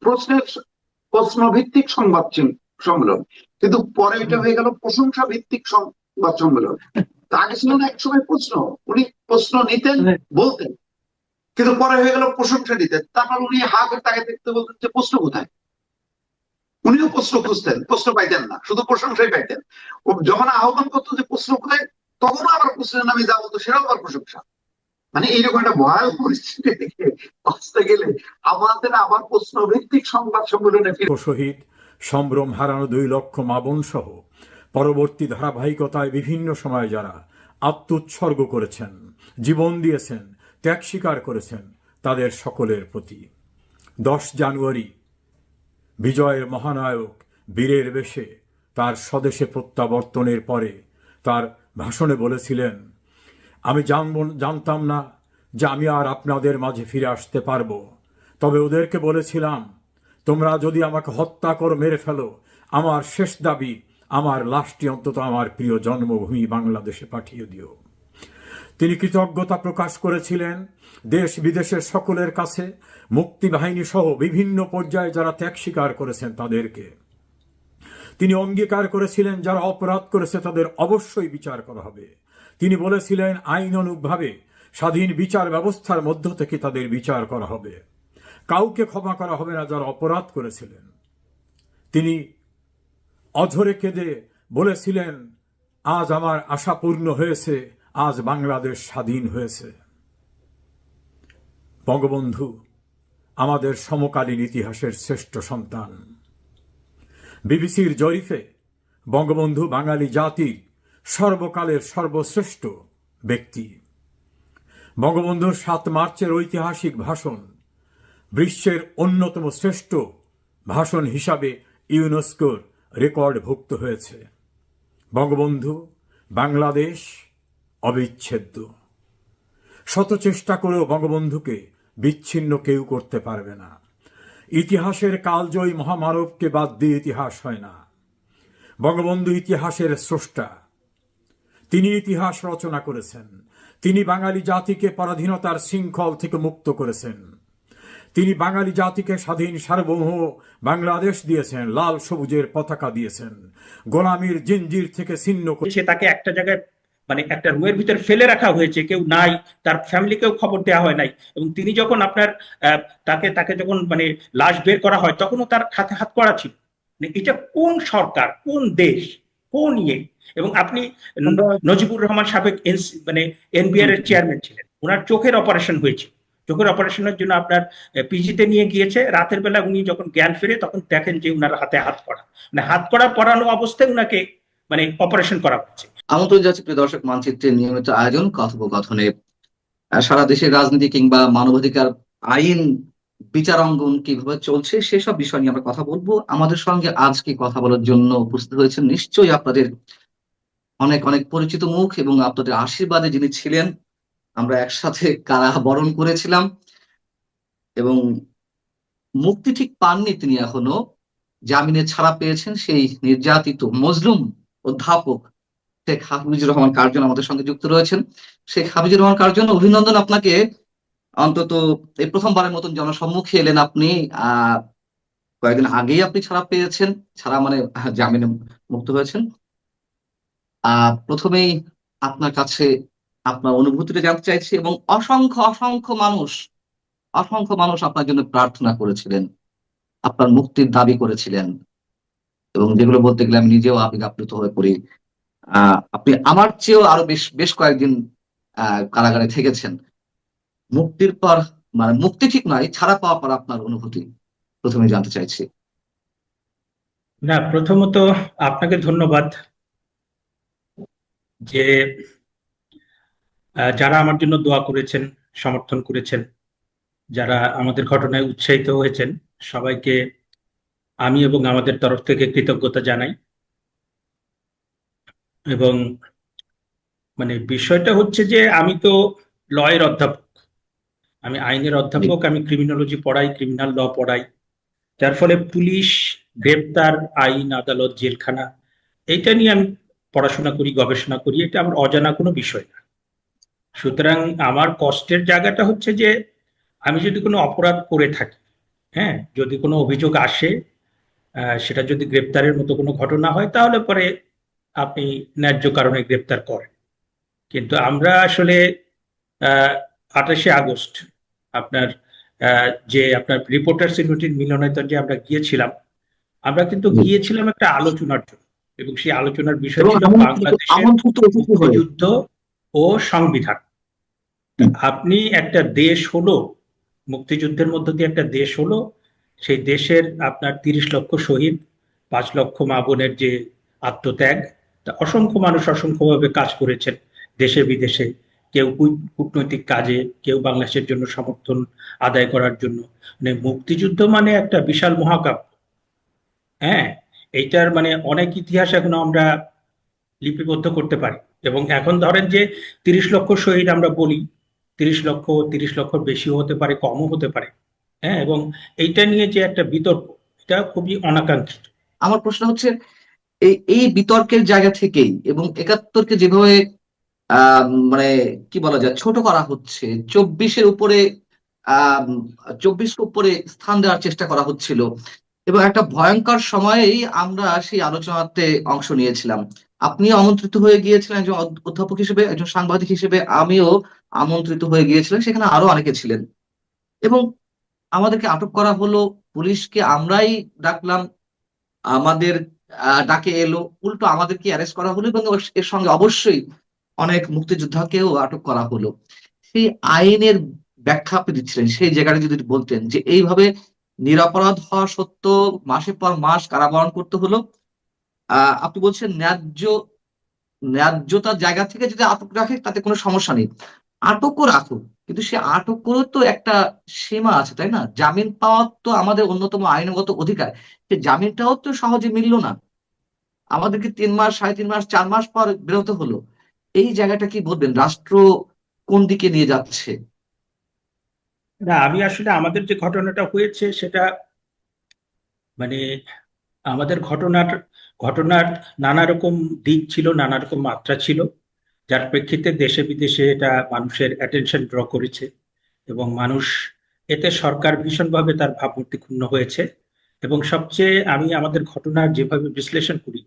প্রশ্নের প্রশ্ন ভিত্তিক সংবাদ সম্মেলন, কিন্তু পরে এটা হয়ে গেল প্রশংসা ভিত্তিক সংবাদ সম্মেলন। আগে ছিল না একসময় প্রশ্ন, উনি প্রশ্ন নিতেন, বলতেন, কিন্তু পরে হয়ে গেল প্রশংসা নিতেন। তারপর উনি হাতের তাকে দেখতে বলতেন যে প্রশ্ন কোথায়। উনিও প্রশ্ন খুঁজতেন, প্রশ্ন পাইতেন না, শুধু প্রশংসাই পাইতেন। ও যখন আহ্বান করতো যে প্রশ্ন কোথায়, তখনও আবার প্রশ্নের নামে যা বলতো সেটাও আবার প্রশংসা। মানে এইরকম একটা ভয়াল পরিস্থিতি থেকে বাঁচতে গেলে আমাদের আবার প্রশ্ন ভিত্তিক সংবাদ সম্মেলনে শহীদ, সম্ভ্রম হারানো 2 লক্ষ মা বোন সহ পরবর্তী ধারাবাহিকতায় বিভিন্ন সময় যারা আত্মোৎসর্গ করেছেন, জীবন দিয়েছেন, ত্যাগ স্বীকার করেছেন, তাদের সকলের প্রতি 10 জানুয়ারি বিজয়ের মহানায়ক বীরের বেশে তার স্বদেশে প্রত্যাবর্তনের পরে তার ভাষণে বলেছিলেন, আমি জানতাম না যে আমি আর আপনাদের মাঝে ফিরে আসতে পারবো, তবে ওদেরকে বলেছিলাম, তোমরা যদি আমাকে হত্যা করে মেরে ফেলো, আমার শেষ দাবি, আমার লাশটি অন্তত আমার প্রিয় জন্মভূমি বাংলাদেশে পাঠিয়ে দিও। তিনি কৃতজ্ঞতা প্রকাশ করেছিলেন দেশ বিদেশের সকলের কাছে, মুক্তিবাহিনী সহ বিভিন্ন পর্যায়ে যারা ত্যাগ স্বীকার করেছেন তাদেরকে। তিনি অঙ্গীকার করেছিলেন যারা অপরাধ করেছে তাদের অবশ্যই বিচার করা হবে। তিনি বলেছিলেন আইন অনুগভাবে স্বাধীন বিচার ব্যবস্থার মধ্য থেকে তাদের বিচার করা হবে, কাউকে ক্ষমা করা হবে না যারা অপরাধ করেছিলেন। তিনি অঝরে কেঁদে বলেছিলেন আজ আমার আশা পূর্ণ হয়েছে, আজ বাংলাদেশ স্বাধীন হয়েছে। বঙ্গবন্ধু আমাদের সমকালীন ইতিহাসের শ্রেষ্ঠ সন্তান। বিবিসির জরিপে বঙ্গবন্ধু বাঙালি জাতির সর্বকালের সর্বশ্রেষ্ঠ ব্যক্তি। বঙ্গবন্ধুর ৭ মার্চের ঐতিহাসিক ভাষণ বিশ্বের অন্যতম শ্রেষ্ঠ ভাষণ হিসাবে ইউনেস্কোর রেকর্ডভুক্ত হয়েছে। বঙ্গবন্ধু বাংলাদেশ অবিচ্ছেদ্য। শত চেষ্টা করেও বঙ্গবন্ধুকে বিচ্ছিন্ন কেউ করতে পারবে না। ইতিহাসের কালজয়ী মহামানবকে বাদ দিয়ে ইতিহাস হয় না। বঙ্গবন্ধু ইতিহাসের স্রষ্টা, তিনি ইতিহাস রচনা করেছেন। তিনি বাঙালি জাতিকে পরাধীনতার শৃঙ্খল থেকে মুক্ত করেছেন। তিনি বাঙালি জাতিকে স্বাধীন সার্বভৌম বাংলাদেশ দিয়েছেন, লাল সবুজের পতাকা দিয়েছেন, গোলামীর জিঞ্জির থেকে ছিন্ন সে তাকে একটা জায়গায় মানে একটা রুমের ভিতর ফেলে রাখা হয়েছে, কেউ নাই, তার ফ্যামিলিকেও খবর দেওয়া হয় নাই। এবং তিনি যখন আপনার তাকে যখন মানে লাশ বের করা হয় তখনও তার হাতে হাত করা ছিল। মানে এটা কোন সরকার, কোন দেশ, কোন ইয়ে? এবং আপনি নজিবুর রহমান সাবেক মানে এনবিআর এর চেয়ারম্যান ছিলেন, ওনার চোখের অপারেশন হয়েছে। চোখের অপারেশনের জন্য আপনার পিজিতে নিয়ে গিয়েছে, রাতের বেলা উনি যখন জ্ঞান ফিরে তখন দেখেন যে উনার হাতে হাত করা, মানে হাত করা পরানো অবস্থায় উনাকে মানে অপারেশন করা হচ্ছে। আমন্ত্রণ যাচ্ছে প্রিয় দর্শক, মানচিত্রের নিয়মিত আয়োজন কথোপকথনে সারা দেশের রাজনীতি কিংবা মানবাধিকার, আইন, বিচার অঙ্গন কিভাবে চলছে সেসব বিষয় নিয়ে আমরা কথা বলবো। আমাদের সঙ্গে আজকে কথা বলার জন্য উপস্থিত হয়েছেন নিশ্চয়ই আপনাদের অনেক অনেক পরিচিত মুখ, এবং আপনাদের আশীর্বাদে যিনি ছিলেন, আমরা একসাথে কারাবরণ করেছিলাম এবং মুক্তি ঠিক পাননি তিনি এখনো, জামিনে ছাড়া পেয়েছেন সেই নির্যাতিত মজলুম অধ্যাপক শেখ হাফিজুর রহমান কার্জন আমাদের সঙ্গে যুক্ত রয়েছেন। শেখ হাফিজুর রহমান কার্জন, অভিনন্দন আপনাকে। অন্তত এই প্রথমবারের মতন জনসম্মুখে এলেন আপনি। কয়েকদিন আগেই আপনি ছাড়া পেয়েছেন, ছাড়া মানে জামিনে মুক্ত হয়েছেন। প্রথমেই আপনার কাছে আপনার অনুভূতিটা জানতে চাইছি, এবং অসংখ্য অসংখ্য মানুষ আপনার জন্য প্রার্থনা করেছিলেন, আপনার মুক্তির দাবি করেছিলেন, এবং যেগুলো বলতে গেলে আমি নিজেও আবেগ আপ্লুত হয়ে পড়ি। আপনি আমার চেয়েও আরো বেশ কয়েকদিন কারাগারে থেকেছেন। মুক্তির পর, মানে মুক্তি ঠিক নয়, ছাড়া পাওয়ার পর আপনার অনুভূতি প্রথমে জানতে চাইছি। না, প্রথমত আপনাকে ধন্যবাদ যে যারা আমার জন্য দোয়া করেছেন, সমর্থন করেছেন, যারা আমাদের ঘটনায় উৎসাহিত হয়েছেন, সবাইকে আমি এবং আমাদের তরফ থেকে কৃতজ্ঞতা জানাই। এবং মানে বিষয়টা হচ্ছে যে আমি তো লয়ের অধ্যাপক, আমি আইনের অধ্যাপক, আমি ক্রিমিনোলজি পড়াই, ক্রিমিনাল ল পড়াই। যার ফলে পুলিশ, গ্রেপ্তার, আইন, আদালত, জেলখানা, এইটা নিয়ে আমি পড়াশোনা করি, গবেষণা করি। এটা আমার অজানা কোনো বিষয় না। সুতরাং আমার কষ্টের জায়গাটা হচ্ছে যে আমি যদি কোনো অপরাধ করে থাকি, হ্যাঁ, যদি কোনো অভিযোগ আসে, সেটা যদি গ্রেপ্তারের মতো কোনো ঘটনা হয়, তাহলে পরে আপনি ন্যায্য কারণে গ্রেপ্তার করেন। কিন্তু আমরা আসলে 28শে আগস্ট আপনার যে আপনার রিপোর্টার্স ইউনিটির মিলনায়তন যে আমরা গিয়েছিলাম, আমরা কিন্তু গিয়েছিলাম একটা আলোচনার জন্য, এবং সেই আলোচনার বিষয় ছিল বাংলাদেশের মুক্তিযুদ্ধ ও সংবিধান। আপনি একটা দেশ হলো, মুক্তিযুদ্ধের মধ্য দিয়ে একটা দেশ হলো, সেই দেশের আপনার 30 লক্ষ শহীদ, 5 লক্ষ মা বোনের যে আত্মত্যাগ, অসংখ্য মানুষ অসংখ্যভাবে কাজ করেছেন দেশে বিদেশে, কেউ কূটনৈতিক কাজে, কেউ বাংলাদেশের জন্য সমর্থন আদায় করার জন্য। মানে মুক্তিযুদ্ধ মানে একটা বিশাল মহাকাব্য। হ্যাঁ, এইটার মানে অনেক ইতিহাস এখনো আমরা লিপিবদ্ধ করতে পারি। এবং এখন ধরেন যে 30 লক্ষ শহীদ আমরা বলি, 30 লক্ষ বেশিও হতে পারে, কমও হতে পারে। হ্যাঁ, এবং এইটা নিয়ে যে একটা বিতর্ক, এটা খুবই অনাকাঙ্ক্ষিত। আমার প্রশ্ন হচ্ছে এই বিতর্কের জায়গা থেকেই এবং ৭১কে যেভাবে মানে কি বলা যায় ছোট করা হচ্ছে, ২৪-এর উপরে ২৪কে উপরে স্থান দেওয়ার চেষ্টা করা হচ্ছিল, এবং একটা ভয়ঙ্কর সময়েই আমরা সেই আলোচনাতে অংশ নিয়েছিলাম। আপনি আমন্ত্রিত হয়ে গিয়েছিলেন একজন অধ্যাপক হিসেবে, একজন সাংবাদিক হিসেবে আমিও আমন্ত্রিত হয়ে গিয়েছিলাম, সেখানে আরো অনেকে ছিলেন, এবং আমাদেরকে আটক করা হলো। পুলিশকে আমরাই ডাকলাম, আমাদের ডাকে এলো, উল্টো আমাদেরকে অ্যারেস্ট করা হলো, এবং এর সঙ্গে অবশ্যই অনেক মুক্তিযোদ্ধাকেও আটক করা হলো। সেই আইনের ব্যাখ্যা আপনি দিচ্ছিলেন, সেই জায়গাটা যদি বলতেন যে এইভাবে নিরপরাধ হওয়া সত্ত্বেও মাসের পর মাস কারাবরণ করতে হলো। আপনি বলছেন ন্যায্যতার জায়গা থেকে যদি আটক রাখে তাতে কোনো সমস্যা নেই, আটকও রাখুক, কিন্তু সে আটক করেও তো একটা সীমা আছে, তাই না? জামিন পাওয়ার তো আমাদের অন্যতম আইনগত অধিকার, সে জামিনটাও তো সহজে মিলল না, আমাদেরকে ৩ মাস, ৩.৫ মাস, ৪ মাস পর বেরোতে হলো। এই জায়গাটা কি বলবেন, রাষ্ট্র কোন দিকে নিয়ে যাচ্ছে? না, আমি আসলে আমাদের যে ঘটনাটা হয়েছে সেটা মানে আমাদের ঘটনার নানা রকম দিক ছিল, নানা রকম মাত্রা ছিল, যার প্রেক্ষিতে দেশে বিদেশে এটা মানুষের অ্যাটেনশন ড্র করেছে এবং মানুষ এতে সরকার ভীষণভাবে তার ভাবমূর্তি ক্ষুণ্ণ হয়েছে। এবং সবচেয়ে আমি আমাদের ঘটনার যেভাবে বিশ্লেষণ করি,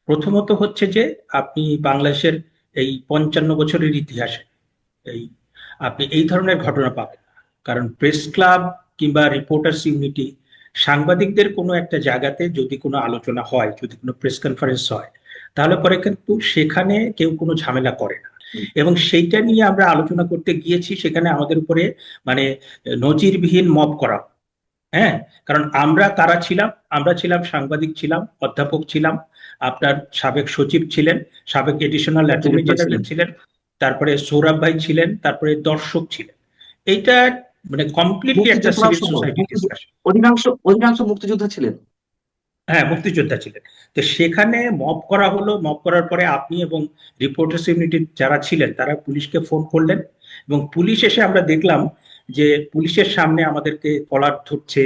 প্রথমত হচ্ছে যে আপনি বাংলাদেশের এই ৫৫ বছরের ইতিহাসে এই আপনি এই ধরনের ঘটনা পাবেন না। কারণ প্রেস ক্লাব কিংবা রিপোর্টার্স ইউনিটি, সাংবাদিকদের কোনো একটা জায়গাতে যদি কোনো আলোচনা হয়, যদি কোনো প্রেস কনফারেন্স হয়, তাহলে পরে কিন্তু সেখানে কেউ কোনো ঝামেলা করে না। এবং সেইটা নিয়ে আমরা আলোচনা করতে গিয়েছি, সেখানে আমাদের উপরে মানে নজিরবিহীন মব করা। হ্যাঁ, কারণ আমরা কারা ছিলাম? আমরা ছিলাম সাংবাদিক, ছিলাম অধ্যাপক, ছিলাম আপনার সাবেক সচিব ছিলেন, সাবেক এডিশনাল অ্যাটর্নি জেনারেল ছিলেন, তারপরে সৌরভ ভাই ছিলেন, তারপরে দর্শক ছিলেন। এইটা মানে কমপ্লিটলি একটা সিভিল সোসাইটি ডিসকাশন। অধিকাংশ মুক্তিযোদ্ধা ছিলেন। হ্যাঁ, মুক্তিযোদ্ধা ছিলেন। তো সেখানে মব করা হলো, মব করার পরে আপনি এবং রিপোর্টার্স ইউনিটির যারা ছিলেন তারা পুলিশকে ফোন করলেন, এবং পুলিশ এসে আমরা দেখলাম যে পুলিশের সামনে আমাদেরকে কলার ধরছে,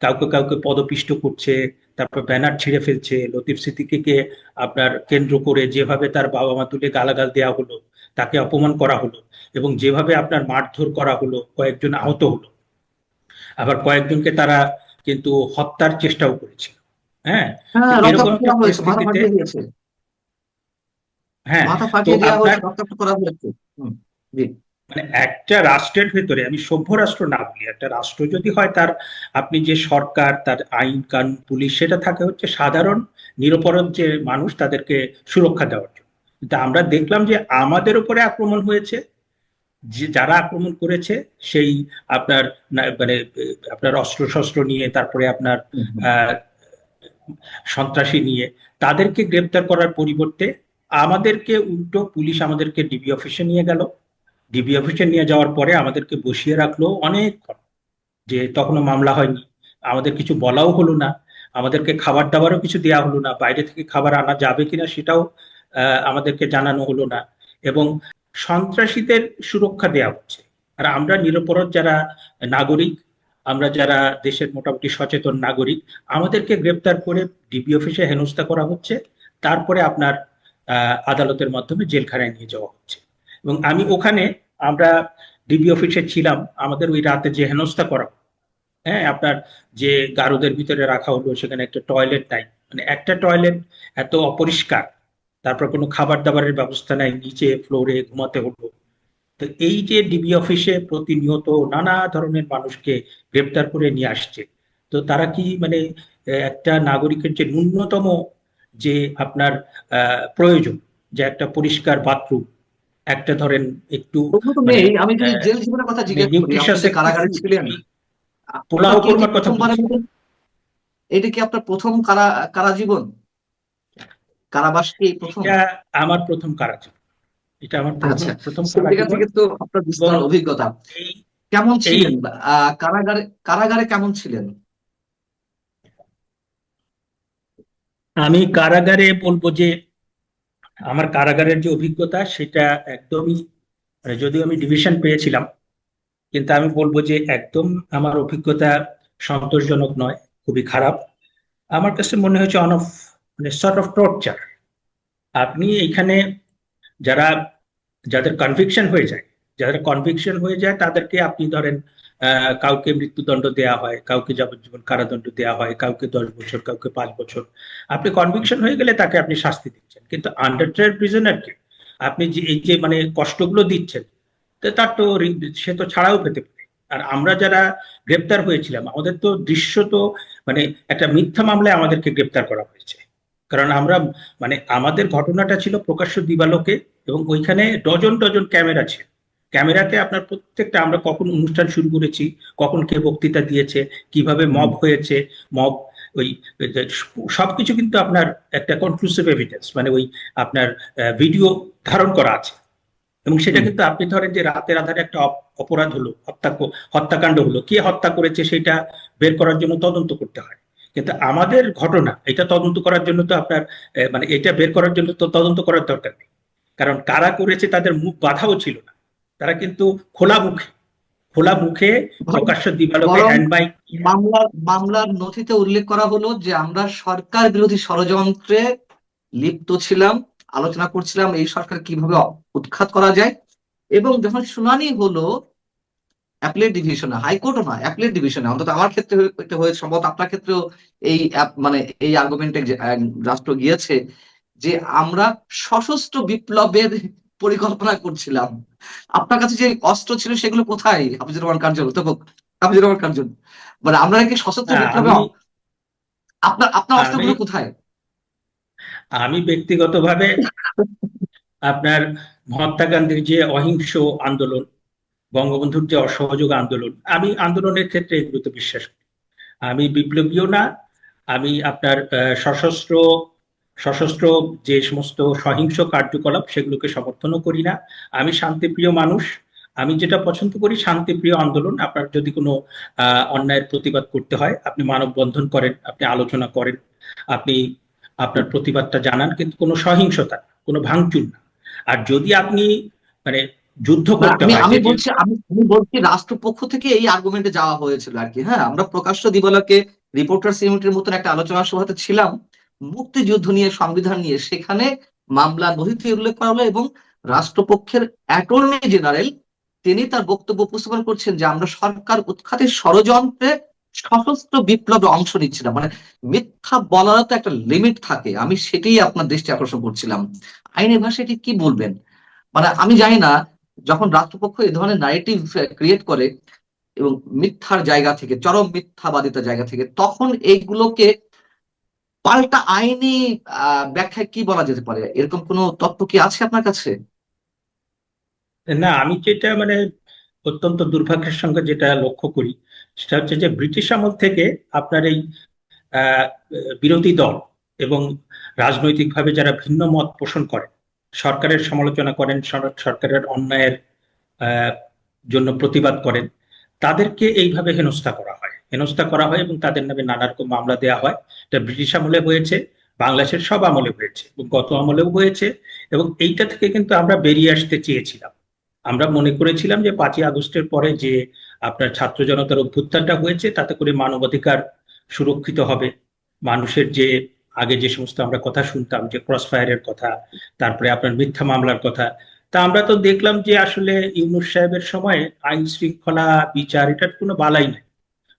কাউকে কাউকে পদপিষ্ট করছে, তারপর ব্যানার ছিঁড়ে ফেলছে। লতিফ সিদ্দিকীকে আপনার কেন্দ্র করে যেভাবে তার বাবা মা তুলে গালাগাল দেওয়া হলো, তাকে অপমান করা হলো, এবং যেভাবে আপনার মারধর করা হলো, কয়েকজন আহত হলো, আবার কয়েকজনকে তারা কিন্তু হত্যার চেষ্টাও করেছিল। হ্যাঁ, তো হ্যাঁ, এরকম রক্তাক্ত একটা করা হয়েছে, মাথা পরিস্থিতিতে ফাটিয়ে দিয়েছে, হ্যাঁ, মাথা তো ফাটিয়ে দেওয়া আপনার হয়েছে, রক্তাক্ত করা হয়েছে। জি। মানে একটা রাষ্ট্রের ভেতরে, আমি সভ্য রাষ্ট্র না বলি, একটা রাষ্ট্র যদি হয় তার আপনি যে সরকার, তার আইন কানুন, পুলিশ, সেটা থাকে হচ্ছে সাধারণ নিরপরাধ যে মানুষ তাদেরকে সুরক্ষা দেওয়ার জন্য। কিন্তু আমরা দেখলাম যে আমাদের উপরে আক্রমণ হয়েছে, যে যারা আক্রমণ করেছে সেই আপনার মানে আপনার অস্ত্র শস্ত্র নিয়ে, তারপরে আপনার হুম, হুম। আহ সন্ত্রাসী নিয়ে, তাদেরকে গ্রেপ্তার করার পরিবর্তে আমাদেরকে উল্টো পুলিশ আমাদেরকে ডিবি অফিসে নিয়ে গেল। ডিবি অফিসে নিয়ে যাওয়ার পরে আমাদেরকে বসিয়ে রাখলো অনেকক্ষণ, যে তখনও মামলা হয়নি, আমাদের কিছু বলাও হলো না, আমাদেরকে খাবার দাবারও কিছু দেওয়া হলো না, বাইরে থেকে খাবার আনা যাবে কিনা সেটাও আমাদেরকে জানানো হলো না, এবং সন্ত্রাসীদের সুরক্ষা দেওয়া হচ্ছে। আর আমরা নিরপরাধ যারা নাগরিক, আমরা যারা দেশের মোটামুটি সচেতন নাগরিক, আমাদেরকে গ্রেপ্তার করে ডিবি অফিসে হেনস্থা করা হচ্ছে, তারপরে আপনার আদালতের মাধ্যমে জেলখানায় নিয়ে যাওয়া হচ্ছে। এবং আমি ওখানে, আমরা ডিবি অফিসে ছিলাম, আমাদের ওই রাতে যে হেনস্থা করা, হ্যাঁ, আপনার যে গারদের ভিতরে রাখা হলো, সেখানে একটা টয়লেট নাই, মানে একটা টয়লেট এত অপরিষ্কার, তারপর কোনো খাবার দাবারের ব্যবস্থা নাই, নিচে ফ্লোরে ঘুমাতে হলো। তো এই যে ডিবি অফিসে প্রতিনিয়ত নানা ধরনের মানুষকে গ্রেপ্তার করে নিয়ে আসছে, তো তারা কি মানে একটা নাগরিকের যে ন্যূনতম যে আপনার প্রয়োজন, যে একটা পরিষ্কার বাথরুম, একটা ধরেন একটু ওগুলো তো মানে নেই। আমি যদি জেল জীবনের কথা জিজ্ঞেস করি, আপনি নিউট্রিশাস যে একটু কারাগারে food, ছিলেন, আমি পোলাও ওটা কি কোরমার কথা প্রথমবারের বলছি। মতন, এটা কি আপনার প্রথম কারা জীবন, কারাবাস কি এই প্রথম? এটা আমার প্রথম কারাজীবন, এটা আমার প্রথম আচ্ছা, প্রথম সেই জায়গা কারাজীবন। থেকে তো আপনার এবং বিস্তর অভিজ্ঞতা। এই কেমন এই ছিলেন কারাগারে, কারাগারে কেমন ছিলেন? আমি কারাগারে বলবো যে আমার কারাগারের যে অভিজ্ঞতা সেটা একদমই মানে যদিও আমি ডিভিশন পেয়েছিলাম, কিন্তু আমি বলবো যে একদম আমার অভিজ্ঞতা সন্তোষজনক নয়, খুবই খারাপ। আমার কাছে মনে হয়েছে অন অফ মানে সর্ট অফ টর্চার। আপনি এখানে যারা যাদের কনভিকশন হয়ে যায় তাদেরকে আপনি ধরেন কাউকে মৃত্যুদণ্ড দেয়া হয়, কাউকে যাবজ্জীবন কারাদণ্ড দেয়া হয়, কাউকে 10 বছর, কাউকে 5 বছর। আপনি কনভিকশন হয়ে গেলে তাকে আপনি শাস্তি দিচ্ছেন, কিন্তু আন্ডার ট্রায়াল প্রিজনারকে আপনি যে এই যে মানে কষ্টগুলো দিচ্ছেন, তো তার তো সে তো ছাড়াও পেতে পারে। আর আমরা যারা গ্রেপ্তার হয়েছিলাম, আমাদের তো দৃশ্য তো মানে একটা মিথ্যা মামলায় আমাদেরকে গ্রেপ্তার করা হয়েছে। কারণ আমরা মানে আমাদের ঘটনাটা ছিল প্রকাশ্য দিবালোকে, এবং ওইখানে ডজন ডজন ক্যামেরা ছিল। ক্যামেরাতে আপনার প্রত্যেকটা, আমরা কখন অনুষ্ঠান শুরু করেছি, কখন কে বক্তৃতা দিয়েছে, কিভাবে মব হয়েছে, মব ওই সবকিছু কিন্তু আপনার একটা কনক্লুসিভ এভিডেন্স, মানে ওই আপনার ভিডিও ধারণ করা আছে। এবং সেটা কিন্তু আপনি ধরেন যে রাতের আধারে একটা অপরাধ হলো, হত্যাকাণ্ড হলো, কে হত্যা করেছে সেটা বের করার জন্য তদন্ত করতে হয়। কিন্তু আমাদের ঘটনা এটা তদন্ত করার জন্য তো আপনার মানে এটা বের করার জন্য তো তদন্ত করার দরকার নেই, কারণ কারা করেছে তাদের মুখ বাঁধাও ছিল না। তারা কিন্তু খোলা মুখে প্রকাশ্য দিবালোকে বরং হ্যান্ড মাইক। মামলার নথিতে উল্লেখ করা হলো যে আমরা সরকার বিরোধী ষড়যন্ত্রে লিপ্ত ছিলাম, আলোচনা করছিলাম এই সরকার কিভাবে উৎখাত করা যায়। এবং যখন শুনানি হলো অ্যাপিলেট ডিভিশনে, হাইকোর্টও না, অ্যাপিলেট ডিভিশনে, অন্তত আমার ক্ষেত্রে এটা হয়েছে, সম্ভবত আপনার ক্ষেত্রেও এই মানে এই আর্গুমেন্টে রাষ্ট্র গিয়েছে যে আমরা সশস্ত্র বিপ্লবের পরিকল্পনা করছিলাম। আপনার কাছে যে অস্ত্র ছিল সেগুলো কোথায় হাফিজুর রহমান কার্জন, অধ্যাপক হাফিজুর রহমান কার্জন? মানে আমরা নাকি সশস্ত্র না, বিপ্লবে আপনার আপনার আমি অস্ত্রগুলো কোথায়? আমি ব্যক্তিগতভাবে আপনার মহাত্মা গান্ধীর যে অহিংস আন্দোলন, বঙ্গবন্ধুর যে অসহযোগ আন্দোলন, আমি আন্দোলনের ক্ষেত্রে এগুলোতে বিশ্বাস করি। আমি বিপ্লবীও না, আমি আপনার সশস্ত্র সশস্ত্র যে সমস্ত সহিংস কার্যকলাপ সেগুলোকে সমর্থনও করি না। আমি শান্তিপ্রিয় মানুষ। আমি যেটা পছন্দ করি শান্তিপ্রিয় আন্দোলন। আপনার যদি কোনো অন্যায়ের প্রতিবাদ করতে হয়, আপনি মানববন্ধন করেন, আপনি আলোচনা করেন, আপনি আপনার প্রতিবাদটা জানান, কিন্তু কোনো সহিংসতা না, কোনো ভাঙচুর না। আর যদি আপনি মানে যুদ্ধ না, করতে আমি হয়, আমি যে যে বলছি আমি বলছি রাষ্ট্রপক্ষ থেকে এই আর্গুমেন্টে যাওয়া হয়েছিল আর কি। হ্যাঁ, আমরা প্রকাশ্য দিবালোকে রিপোর্টার্স ইউনিটের মতন একটা আলোচনা সভাতে ছিলাম মুক্তিযুদ্ধ নিয়ে, সংবিধান নিয়ে। সেখানে মামলা নথিতে উল্লেখ করা হলো এবং রাষ্ট্রপক্ষের অ্যাটর্নি জেনারেল তিনি তার বক্তব্য উপস্থাপন করছেন যে আমরা সরকার উৎখাতের ষড়যন্ত্রে সশস্ত্র বিপ্লবে অংশ নিচ্ছিলাম। মানে মিথ্যা বলারও তো একটা লিমিট থাকে, আমি সেটাই আপনার দৃষ্টি আকর্ষণ করছিলাম। আইনের ভাষায় এটি কি বলবেন? মানে আমি জানি না, যখন রাষ্ট্রপক্ষ এই ধরনের ন্যারেটিভ ক্রিয়েট করে এবং মিথ্যার জায়গা থেকে, চরম মিথ্যাবাদিতার জায়গা থেকে, তখন এইগুলোকে পাল্টা আইনি ব্যাখ্যায় কি বলা যেতে পারে? এরকম কোনো তথ্য কি আছে আপনার কাছে? না, আমি যেটা মানে অত্যন্ত দুর্ভাগ্যের সঙ্গে যেটা লক্ষ্য করি, সেটা হচ্ছে যে ব্রিটিশ আমল থেকে আপনার এই আহ, বিরোধী দল এবং রাজনৈতিকভাবে যারা ভিন্ন মত পোষণ করেন, সরকারের সমালোচনা করেন, সরকারের অন্যায়ের আহ, জন্য প্রতিবাদ করেন, তাদেরকে এইভাবে হেনস্থা করা হয় এবং তাদের নামে নানা রকম মামলা দেওয়া হয়। এটা ব্রিটিশ আমলে হয়েছে, বাংলাদেশের সব আমলে হয়েছে এবং গত আমলেও হয়েছে। এবং এইটা থেকে কিন্তু আমরা বেরিয়ে আসতে চেয়েছিলাম। আমরা মনে করেছিলাম যে 5ই আগস্টের পরে যে আপনার ছাত্র জনতার অভ্যুত্থানটা হয়েছে, তাতে করে মানবাধিকার সুরক্ষিত হবে। মানুষের যে আগে যে সমস্ত আমরা কথা শুনতাম, যে ক্রস ফায়ারের কথা, তারপরে আপনার মিথ্যা মামলার কথা, তা আমরা তো দেখলাম যে আসলে ইউনূস সাহেবের সময় আইন শৃঙ্খলা বিচার এটার কোনো বালাই নাই,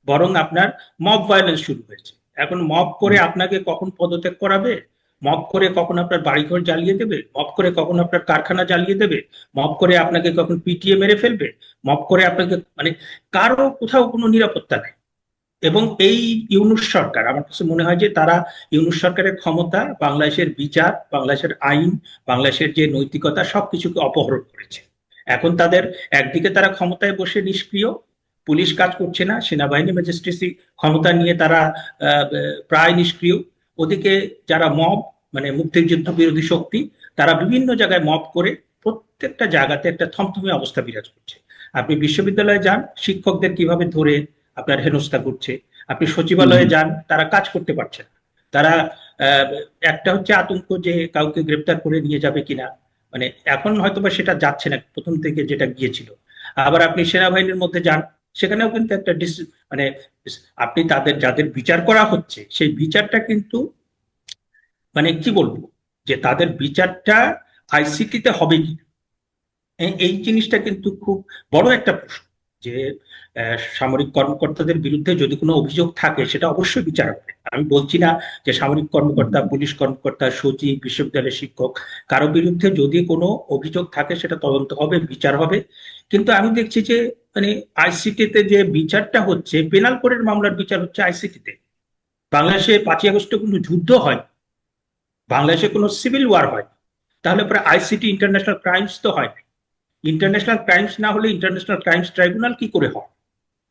বরং আপনার মব ভায়োলেন্স শুরু হয়েছে। এখন মব করে আপনাকে কখন পদত্যাগ করাবে, মব করে কখন আপনার বাড়িঘর জ্বালিয়ে দেবে, মব করে কখন আপনার কারখানা জ্বালিয়ে দেবে, মব করে আপনাকে কখন পিটিয়ে মেরে ফেলবে, মব করে আপনাকে মানে কারো কোথাও কোনো নিরাপত্তা নেই। এবং এই ইউনূস সরকার, আমার কাছে মনে হয় যে তারা ইউনূস সরকারের ক্ষমতা, বাংলাদেশের বিচার, বাংলাদেশের আইন, বাংলাদেশের যে নৈতিকতা সবকিছুকে অপহরণ করেছে। এখন তাদের একদিকে তারা ক্ষমতায় বসে নিষ্ক্রিয়, পুলিশ কাজ করছে না, সেনাবাহিনী ম্যাজিস্ট্রেসি ক্ষমতা নিয়ে তারা প্রায় নিষ্ক্রিয়। ওদিকে যারা মব মানে মুক্তিযুদ্ধ বিরোধী শক্তি, তারা বিভিন্ন জায়গায় মব করে প্রত্যেকটা জায়গাতে একটা থমথমে অবস্থা বিরাজ করছে। আপনি বিশ্ববিদ্যালয়ে যান, শিক্ষকদের কিভাবে ধরে আপনার হেনস্থা করছে। আপনি সচিবালয়ে যান, তারা কাজ করতে পারছে না। তারা একটা হচ্ছে আতঙ্ক যে কাউকে গ্রেপ্তার করে নিয়ে যাবে কিনা, মানে এখন হয়তোবা সেটা যাচ্ছে না, প্রথম থেকে যেটা গিয়েছিল। আবার আপনি সেনাবাহিনীর মধ্যে যান, সেখানেও কিন্তু একটা মানে আপনি যাদের বিচার করা হচ্ছে সেই বিচারটা কিন্তু মানে কি বলবো, যে তাদের বিচারটা আইসিটিতে হবে কি, এই জিনিসটা কিন্তু খুব বড় একটা প্রশ্ন। যে সামরিক কর্মকর্তাদের বিরুদ্ধে যদি কোনো অভিযোগ থাকে সেটা অবশ্যই বিচার হবে। আমি বলছি না যে সামরিক কর্মকর্তা, পুলিশ কর্মকর্তা, সচিব, বিশ্ববিদ্যালয়ের শিক্ষক কারো বিরুদ্ধে যদি কোনো অভিযোগ থাকে সেটা তদন্ত হবে, বিচার হবে। কিন্তু আমি দেখছি যে মানে আইসিটিতে যে বিচারটা হচ্ছে, পেনাল কোডের মামলার বিচার হচ্ছে আইসিটিতে। বাংলাদেশে 5ই আগস্টে কোনো যুদ্ধ হয়, বাংলাদেশে কোনো সিভিল ওয়ার হয়, তাহলে পরে আইসিটি ইন্টারন্যাশনাল ক্রাইমস তো হয় না। ইন্টারন্যাশনাল ক্রাইমস না হলে ইন্টারন্যাশনাল ক্রাইমস ট্রাইব্যুনাল কি করে হয়?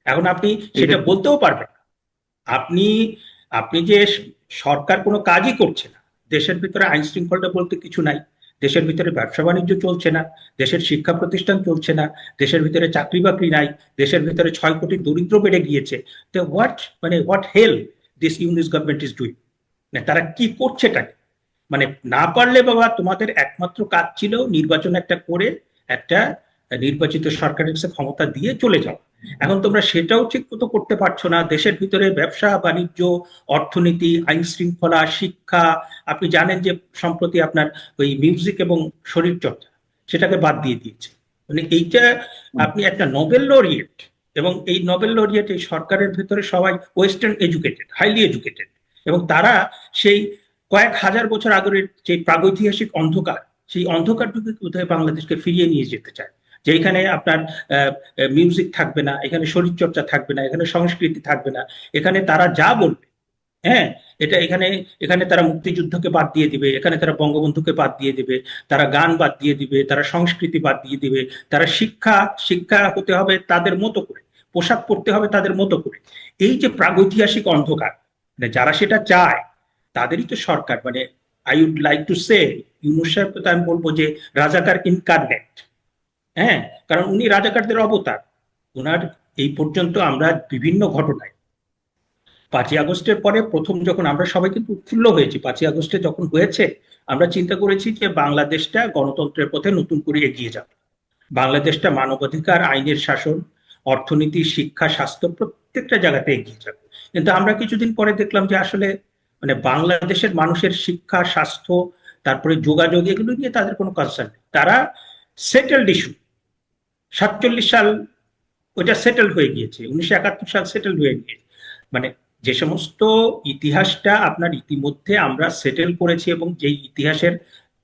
এখন আপনি সেটা বলতেও পারবেন না। আপনি আপনি যে সরকার কোনো কাজই করছে না, দেশের ভিতরে আইন শৃঙ্খলা বলতে কিছু নাই, দেশের ভিতরে ব্যবসা বাণিজ্য চলছে না, দেশের শিক্ষা প্রতিষ্ঠান চলছে না, দেশের ভিতরে চাকরি বাকরি নাই, দেশের ভিতরে 6 কোটি দরিদ্র বেড়ে গিয়েছে। তো what hell this Yunus government is doing, তারা কি করছেটাকে? মানে না পারলে বাবা তোমাদের একমাত্র কাজ ছিল নির্বাচন একটা করে একটা নির্বাচিত সরকারের কাছে ক্ষমতা দিয়ে চলে যাও। এখন তোমরা সেটাও ঠিক মতো করতে পারছো না। দেশের ভিতরে ব্যবসা বাণিজ্য, অর্থনীতি, আইন শৃঙ্খলা, শিক্ষা, আপনি জানেন যে সম্প্রতি আপনার ওই মিউজিক এবং শরীর চর্চা সেটাকে বাদ দিয়ে দিয়েছে। মানে এইটা আপনি একটা নোবেল লরিয়েট, এবং এই নোবেল লরিয়েট এই সরকারের ভিতরে সবাই ওয়েস্টার্ন এডুকেটেড, হাইলি এডুকেটেড, এবং তারা সেই কয়েক হাজার বছর আগের যে প্রাগৈতিহাসিক অন্ধকার, সেই অন্ধকার যুগে কোথায় বাংলাদেশকে ফিরিয়ে নিয়ে যেতে চায়, যে এখানে আপনার মিউজিক থাকবে না, এখানে শরীরচর্চা থাকবে না, এখানে সংস্কৃতি থাকবে না, এখানে তারা যা বলবে, হ্যাঁ, এখানে এখানে তারা মুক্তিযুদ্ধকে বাদ দিয়ে দিবে, এখানে তারা বঙ্গবন্ধুকে বাদ দিয়ে দিবে, তারা গান বাদ দিয়ে দিবে, তারা সংস্কৃতি বাদ দিয়ে দিবে, তারা শিক্ষা হতে হবে তাদের মতো করে, পোশাক পরতে হবে তাদের মতো করে। এই যে প্রাগৈতিহাসিক অন্ধকার, মানে যারা সেটা চায় তাদেরই তো সরকার, মানে I would like to say Yunus সাহেবকে তো আমি বলবো যে রাজাকার ইনকারনেট। হ্যাঁ, কারণ উনি রাজাকারদের অবতার। ওনার এই পর্যন্ত আমরা বিভিন্ন ঘটনায় 5ই আগস্টের পরে প্রথম যখন আমরা সবাই কিন্তু উৎফুল্ল হয়েছি, 5ই আগস্টে যখন হয়েছে আমরা চিন্তা করেছি যে বাংলাদেশটা গণতন্ত্রের পথে নতুন করে এগিয়ে যাবে, বাংলাদেশটা মানবাধিকার, আইনের শাসন, অর্থনীতি, শিক্ষা, স্বাস্থ্য প্রত্যেকটা জায়গাতে এগিয়ে যাবে। কিন্তু আমরা কিছুদিন পরে দেখলাম যে আসলে মানে বাংলাদেশের মানুষের শিক্ষা, স্বাস্থ্য, তারপরে যোগাযোগ, এগুলো নিয়ে তাদের কোনো কনসার্ন নেই। তারা সেটেলড ইস্যু, 47 সাল ওইটা সেটেলড হয়ে গিয়েছে, 1971 সাল সেটেলড হয়ে গিয়েছে। মানে যে সমস্ত ইতিহাসটা আপনার ইতিমধ্যে আমরা সেটেল করেছি এবং যেই ইতিহাসের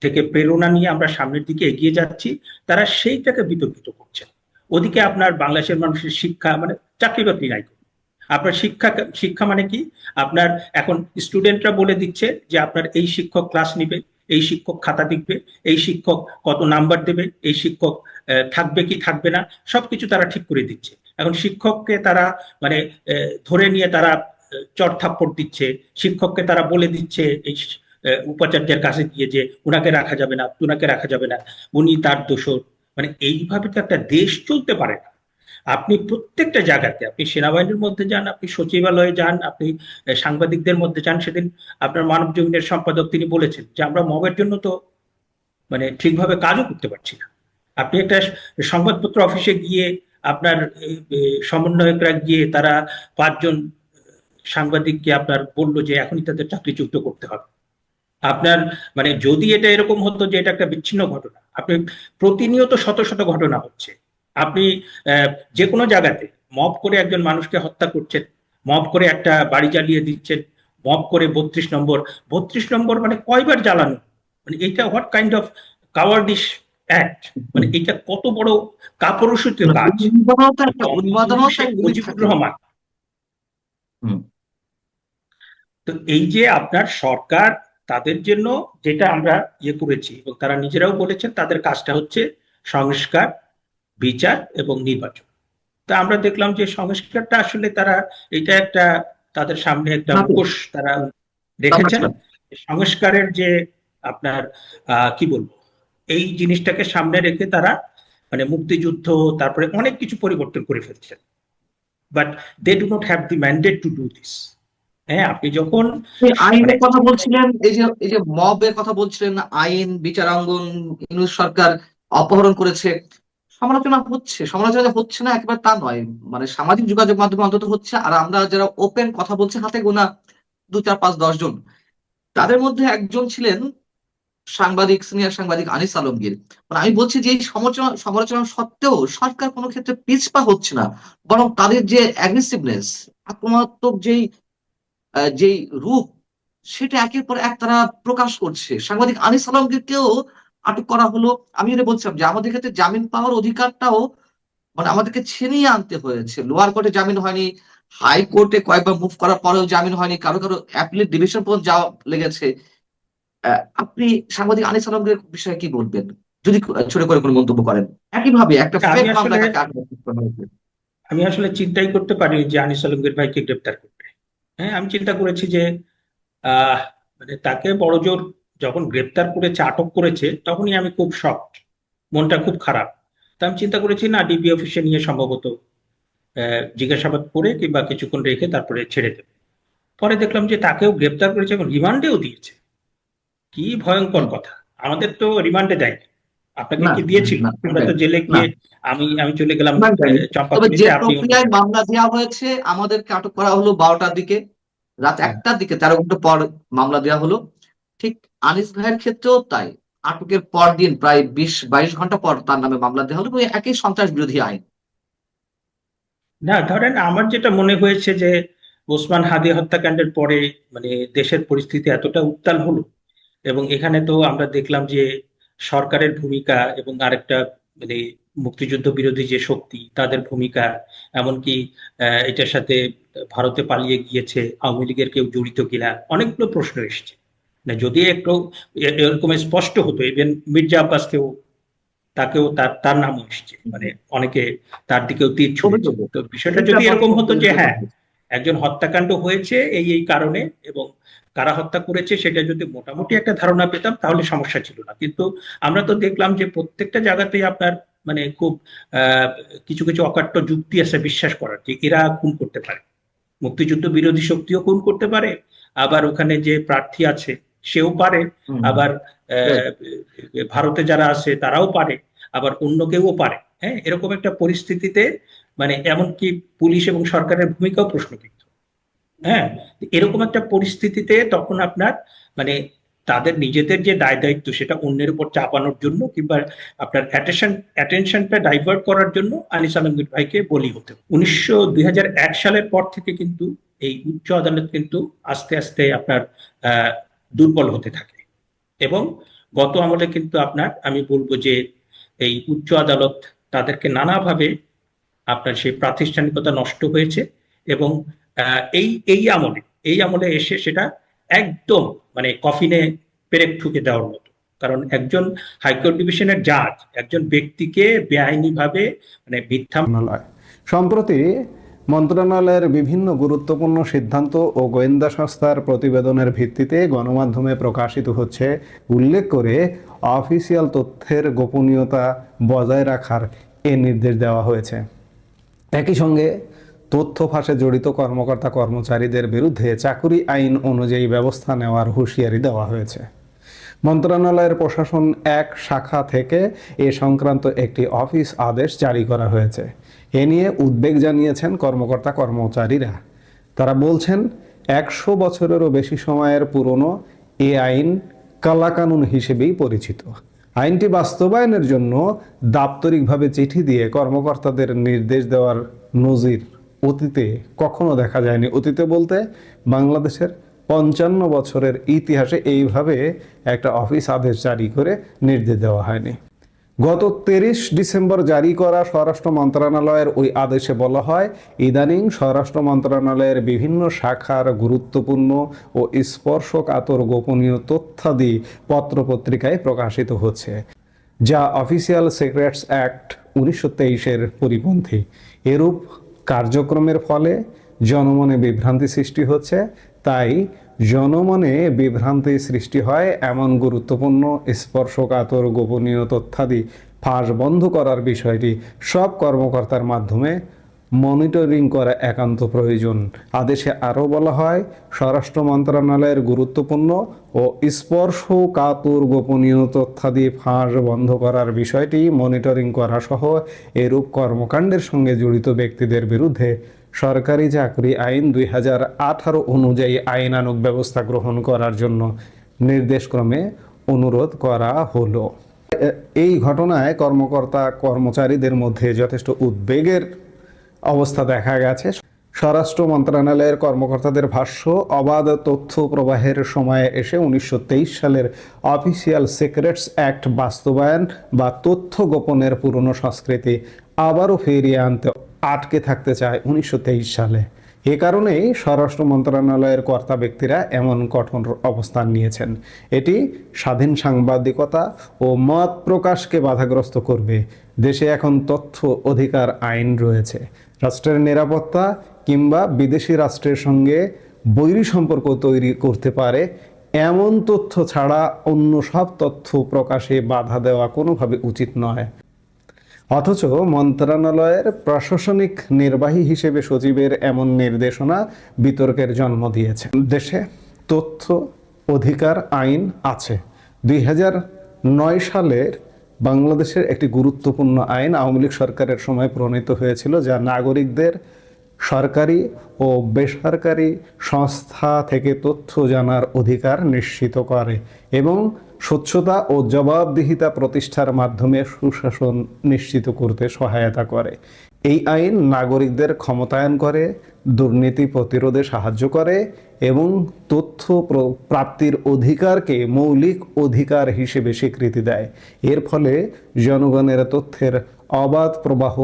থেকে প্রেরণা নিয়ে আমরা সামনের দিকে এগিয়ে যাচ্ছি, তারা সেইটাকে বিতর্কিত করছে। ওদিকে আপনার বাংলাদেশের মানুষের শিক্ষা, মানে চাকরি বাকরি নাই। আপনার শিক্ষা মানে কি? আপনার এখন স্টুডেন্টরা বলে দিচ্ছে যে আপনার এই শিক্ষক ক্লাস নিবে, এই শিক্ষক খাতা দেখবে, এই শিক্ষক কত নাম্বার দেবে, এই শিক্ষক থাকবে কি থাকবে না, সবকিছু তারা ঠিক করে দিচ্ছে। এখন শিক্ষককে তারা মানে ধরে নিয়ে তারা চড় থাপ্পড় দিচ্ছে, শিক্ষককে তারা বলে দিচ্ছে এই উপাচার্যের কাছে গিয়ে যে উনাকে রাখা যাবে না, তুনাকে রাখা যাবে না, উনি তার দোষর। মানে এইভাবে তো একটা দেশ চলতে পারে না। আপনি প্রত্যেকটা জায়গাতে, আপনি সেনাবাহিনীর মধ্যে যান, আপনি সচিবালয়ে যান, আপনি সাংবাদিকদের মধ্যে যান। সেদিন আপনার মানব জমিনের সম্পাদক তিনি বলেছেন যে আমরা মবের জন্য তো মানে ঠিকভাবে কাজও করতে পারছি না। আপনি একটা সংবাদপত্র অফিসে গিয়ে আপনার সমন্বয়করা গিয়ে তারা 5 জন সাংবাদিককে আপনার বললো যে এখনই তাদের চাকরিচ্যুত করতে হবে। আপনার মানে যদি এটা এরকম হতো যে এটা একটা বিচ্ছিন্ন ঘটনা, আপনি প্রতিনিয়ত শত শত ঘটনা হচ্ছে, আপনি যে কোনো জায়গাতে মব করে একজন মানুষকে হত্যা করছেন, মব করে একটা বাড়ি জ্বালিয়ে দিচ্ছেন, মব করে 32 নম্বর মানে কয়বার জ্বালানো, মানে এটা হোয়াট কাইন্ড অফ কাওয়ার্ডিশ অ্যাক্ট, মানে এটা কত বড় কাপুরুষিত কাজ। মুজিবুর রহমান, তো এই যে আপনার সরকার তাদের জন্য যেটা আমরা ইয়ে করেছি, এবং তারা নিজেরাও বলেছেন তাদের কাজটা হচ্ছে সংস্কার, বিচার এবং নির্বাচন। তা আমরা দেখলাম যে সংস্কারটা আসলে তারা এটা একটা তাদের সামনে একটা মুখোশ তারা রেখেছেন। সংস্কারের যে আপনার কি বলবো, এই জিনিসটাকে সামনে রেখে তারা মানে মুক্তিযুদ্ধ, তারপরে অনেক কিছু পরিবর্তন করে ফেলছেন, but they do not have the mandate to do this. হ্যাঁ, আপনি যখন আইনের কথা বলছিলেন, এই যে মবের কথা বলছিলেন, আইন বিচারাঙ্গন ইউনূস সরকার অপহরণ করেছে, সমালোচনা হচ্ছে না একেবারে তা নয়, মানে সামাজিক যোগাযোগ মাধ্যমে অন্তত হচ্ছে। আর আমরা যারা ওপেন কথা বলছি হাতে গোনা 2, 4, 5, 10 জন, তাদের মধ্যে একজন ছিলেন সিনিয়র সাংবাদিক আনিস আলমগীর। মানে আমি বলছি যে এই সমালোচনা সত্ত্বেও সরকার কোনো ক্ষেত্রে পিছপা হচ্ছে না, বরং তাদের যে অ্যাগ্রেসিভনেস, আক্রমণাত্মক যেই রূপ, সেটা একের পর এক তারা প্রকাশ করছে। সাংবাদিক আনিস আলমগীরকেও আটক করা হলো। আমি এটা বলছিলাম যে আমাদের ক্ষেত্রে জামিন পাওয়ার অধিকারটাও মানে আমাদেরকে ছিনিয়ে আনতে হয়েছে। লোয়ার কোর্টে জামিন হয়নি, হাইকোর্টে কয়েকবার মুভ করার পরেও জামিন হয়নি, কারো কারো অ্যাপিলেট ডিভিশন পর্যন্ত যাওয়া লেগেছে। আপনি সাংবাদিক আনিস আলমগীরের বিষয়ে কি বলবেন, যদি ছোট করে কোনো মন্তব্য করেন? একইভাবে একটা আমি ফেক আসলে মামলায় তাকে আটক করা হয়েছে। আমি আসলে চিন্তাই করতে পারিনি যে আনিস আলমগীর ভাইকে গ্রেপ্তার করবে। হ্যাঁ, আমি চিন্তা করেছি যে আহ মানে তাকে বড়জোর যখন গ্রেপ্তার করেছে, আটক করেছে, তখনই আমি খুব শকড, মনটা খুব খারাপ। তা আমি চিন্তা করেছি না, ডিবি অফিসে নিয়ে সম্ভবত জিজ্ঞাসাবাদ করে কিংবা কিছুক্ষণ রেখে তারপরে ছেড়ে দেবে। পরে দেখলাম যে তাকেও গ্রেপ্তার করেছে এবং রিমান্ডেও দিয়েছে। কি ভয়ঙ্কর কথা! আমাদের তো রিমান্ডে দেয়নি। আপনাকে না কি দিয়েছিল? না আমরা তো জেলে না, গিয়ে আমি চলে গেলাম রিমান্ড দেয়নি। তবে যে চম্পাপুরীতে, আপনি অন্য প্রক্রিয়ায় জায়গায়। মামলা দেওয়া হয়েছে, আমাদেরকে আটক করা হলো 12টার দিকে, রাত হ্যাঁ, 1টার দিকে, 13 ঘন্টা পর মামলা দেওয়া হলো। ঠিক আনিস ভাইয়ের ক্ষেত্রেও তাই, আটকের পর দিন প্রায় 20-22 ঘন্টা পর তার নামে মামলা দেওয়া হলো, এবং একই সন্ত্রাস বিরোধী আইন। না ধরেন আমার যেটা মনে হয়েছে যে ওসমান হাদি হত্যাকাণ্ডের পরে মানে দেশের পরিস্থিতি এতটা উত্তাল হলো, এবং এখানে তো আমরা দেখলাম যে সরকারের ভূমিকা এবং আরেকটা মানে মুক্তিযুদ্ধ বিরোধী যে শক্তি তাদের ভূমিকা, এমনকি এটার সাথে ভারতে পালিয়ে গিয়েছে আওয়ামী লীগের কেউ জড়িত কিনা, অনেকগুলো প্রশ্ন এসেছে। না যদি একটু এরকম স্পষ্ট হতো, ইভেন মির্জা আব্বাসকেও, তাকেও তার তার নামও এসেছে, মানে অনেকে তার দিকেও তীর ছুঁড়েছে। অভিযোগ তো বিষয়টা যদি এরকম হতো যে হ্যাঁ, একজন হত্যাকাণ্ড হয়েছে এই কারণে, এবং কারা হত্যা করেছে সেটা যদি মোটামুটি একটা ধারণা পেতাম তাহলে সমস্যা ছিল না। কিন্তু আমরা তো দেখলাম যে প্রত্যেকটা জায়গাতেই আপনার মানে খুব আহ কিছু কিছু অকাট্য যুক্তি আছে বিশ্বাস করার যে এরা খুন করতে পারে, মুক্তিযুদ্ধ বিরোধী শক্তিও খুন করতে পারে, আবার ওখানে যে প্রার্থী আছে সেও পারে, আবার আহ, ভারতে যারা আছে তারাও পারে, আবার অন্য কেউও পারে। হ্যাঁ, এরকম একটা পরিস্থিতিতে মানে এমনকি পুলিশ এবং সরকারের ভূমিকাও প্রশ্নবিদ্ধ। হ্যাঁ, এরকম একটা পরিস্থিতিতে তখন আপনার মানে তাদের নিজেদের যে দায় দায়িত্ব সেটা অন্যের উপর চাপানোর জন্য কিংবা আপনার অ্যাটেনশনটা ডাইভার্ট করার জন্য আনিস আলমগীর ভাইকে বলি হতে 2001 সালের পর থেকে কিন্তু এই উচ্চ আদালত কিন্তু আস্তে আস্তে আপনার দুর্বল হতে থাকে। এবং গত আমলে কিন্তু আপনার আমি বলবো যে এই উচ্চ আদালত তাদেরকে নানাভাবে আপনার সেই প্রাতিষ্ঠানিকতা নষ্ট হয়েছে। এবং এই আমলে এসে সেটা একদম মানে কফিনে পেরেক ঠুকে দেওয়ার মতো। কারণ একজন হাইকোর্ট ডিভিশনের জাজ একজন ব্যক্তিকে বেআইনি ভাবে মানে মিথ্যা সম্প্রতি মন্ত্রণালয়ের বিভিন্ন গুরুত্বপূর্ণ সিদ্ধান্ত ও গোয়েন্দা সংস্থার প্রতিবেদনের ভিত্তিতে গণমাধ্যমে প্রকাশিত হচ্ছে উল্লেখ করে অফিসিয়াল তথ্যের গোপনীয়তা বজায় রাখার এ নির্দেশ দেওয়া হয়েছে। একই সঙ্গে তথ্য ফাঁসে জড়িত কর্মকর্তা কর্মচারীদের বিরুদ্ধে চাকুরি আইন অনুযায়ী ব্যবস্থা নেওয়ার হুঁশিয়ারি দেওয়া হয়েছে। মন্ত্রণালয়ের প্রশাসন এক শাখা থেকে এ সংক্রান্ত একটি অফিস আদেশ জারি করা হয়েছে। এ নিয়ে উদ্বেগ জানিয়েছেন কর্মকর্তা কর্মচারীরা। তারা বলছেন 100 বছরেরও বেশি সময়ের পুরনো এ আইন কালাকানুন হিসেবেই পরিচিত। আইনটি বাস্তবায়নের জন্য দাপ্তরিকভাবে চিঠি দিয়ে কর্মকর্তাদের নির্দেশ দেওয়ার নজির অতীতে কখনো দেখা যায়নি। অতীতে বলতে বাংলাদেশের 55 বছরের ইতিহাসে এইভাবে একটা অফিস আদেশ জারি করে নির্দেশ দেওয়া হয়নি। গত 23 ডিসেম্বর জারি করা স্বরাষ্ট্র মন্ত্রণালয়ের ওই আদেশে বলা হয়, ইদানিং স্বরাষ্ট্র মন্ত্রণালয়ের বিভিন্ন শাখার গুরুত্বপূর্ণ ও স্পর্শকাতর গোপনীয় তথ্যাদি পত্রপত্রিকায় প্রকাশিত হচ্ছে, যা অফিসিয়াল সিক্রেটস অ্যাক্ট 1923-এর পরিপন্থী। এরূপ কার্যক্রমের ফলে জনমনে বিভ্রান্তি সৃষ্টি হচ্ছে। তাই জনমনে বিভ্রান্তি সৃষ্টি হয় এমন গুরুত্বপূর্ণ স্পর্শকাতর গোপনীয় তথ্যাদি ফাঁস বন্ধ করার বিষয়টি সব কর্মকর্তার মাধ্যমে মনিটরিং করা একান্ত প্রয়োজন। আদেশে আরও বলা হয়, স্বরাষ্ট্র মন্ত্রণালয়ের গুরুত্বপূর্ণ ও স্পর্শকাতর গোপনীয় তথ্যাদি ফাঁস বন্ধ করার বিষয়টি মনিটরিং করা সহ এরূপ কর্মকাণ্ডের সঙ্গে জড়িত ব্যক্তিদের বিরুদ্ধে সরকারি চাকরি আইন 2018 অনুযায়ী আইনানুগ ব্যবস্থা গ্রহণ করার জন্য নির্দেশক্রমে অনুরোধ করা হলো। এই ঘটনায় কর্মকর্তা কর্মচারীদের মধ্যে যথেষ্ট উদ্বেগের অবস্থা দেখা গেছে। স্বরাষ্ট্র মন্ত্রণালয়ের কর্মকর্তাদের ভাষ্য, অবাধ তথ্য প্রবাহের সময়ে এসে 1923 সালের অফিসিয়াল সিক্রেটস অ্যাক্ট বাস্তবায়ন বা তথ্য গোপনের পুরনো সংস্কৃতি আবারও ফিরিয়ে আনতে আটকে থাকতে চায় 1923 সালে। এ কারণেই স্বরাষ্ট্র মন্ত্রণালয়ের কর্তা ব্যক্তিরা এমন কঠোর অবস্থান নিয়েছেন। এটি স্বাধীন সাংবাদিকতা ও মত প্রকাশকে বাধাগ্রস্ত করবে। দেশে এখন তথ্য অধিকার আইন রয়েছে। রাষ্ট্রের নিরাপত্তা কিংবা বিদেশি রাষ্ট্রের সঙ্গে বৈরী সম্পর্ক তৈরি করতে পারে এমন তথ্য ছাড়া অন্য সব তথ্য প্রকাশে বাধা দেওয়া কোনোভাবে উচিত নয়। অথচ মন্ত্রণালয়ের প্রশাসনিক নির্বাহী হিসেবে সচিবের এমন নির্দেশনা বিতর্কের জন্ম দিয়েছে। দেশে তথ্য অধিকার আইন আছে। 2009 সালের বাংলাদেশের একটি গুরুত্বপূর্ণ আইন আওয়ামী লীগ সরকারের সময় প্রণীত হয়েছিল, যা নাগরিকদের সরকারি ও বেসরকারি সংস্থা থেকে তথ্য জানার অধিকার নিশ্চিত করে এবং স্বচ্ছতা ও জবাবদিহিতা প্রতিষ্ঠার মাধ্যমে সুশাসন নিশ্চিত করতে সহায়তা করে। এই আইন নাগরিকদের ক্ষমতায়ন করে, দুর্নীতি প্রতিরোধে সাহায্য করে এবং তথ্য প্রাপ্তির অধিকারকে মৌলিক অধিকার হিসেবে স্বীকৃতি দেয়। এর ফলে জনগণের তথ্যের অবাধ প্রবাহ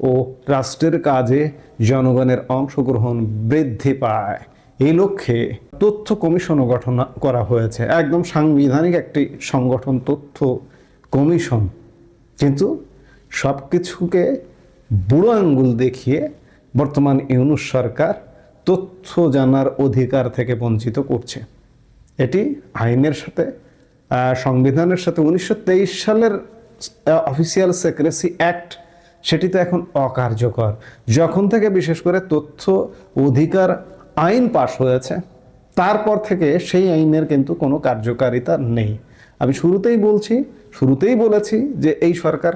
ও রাষ্ট্রের কাজে জনগণের অংশগ্রহণ বৃদ্ধি পায়। এই লক্ষ্যে তথ্য কমিশনও গঠন করা হয়েছে, একদম সাংবিধানিক একটি সংগঠন, তথ্য কমিশন। কিন্তু সব কিছুকে বুড়ো আঙ্গুল দেখিয়ে বর্তমান ইউনূস সরকার তথ্য জানার অধিকার থেকে বঞ্চিত করছে। এটি আইনের সাথে, সংবিধানের সাথে 1923 সালের অফিসিয়াল সিক্রেসি অ্যাক্ট, সেটি তো এখন অকার্যকর। যখন থেকে বিশেষ করে তথ্য অধিকার আইন পাশ হয়েছে, তারপর থেকে সেই আইনের কিন্তু কোনো কার্যকারিতা নেই। আমি শুরুতেই বলেছি যে এই সরকার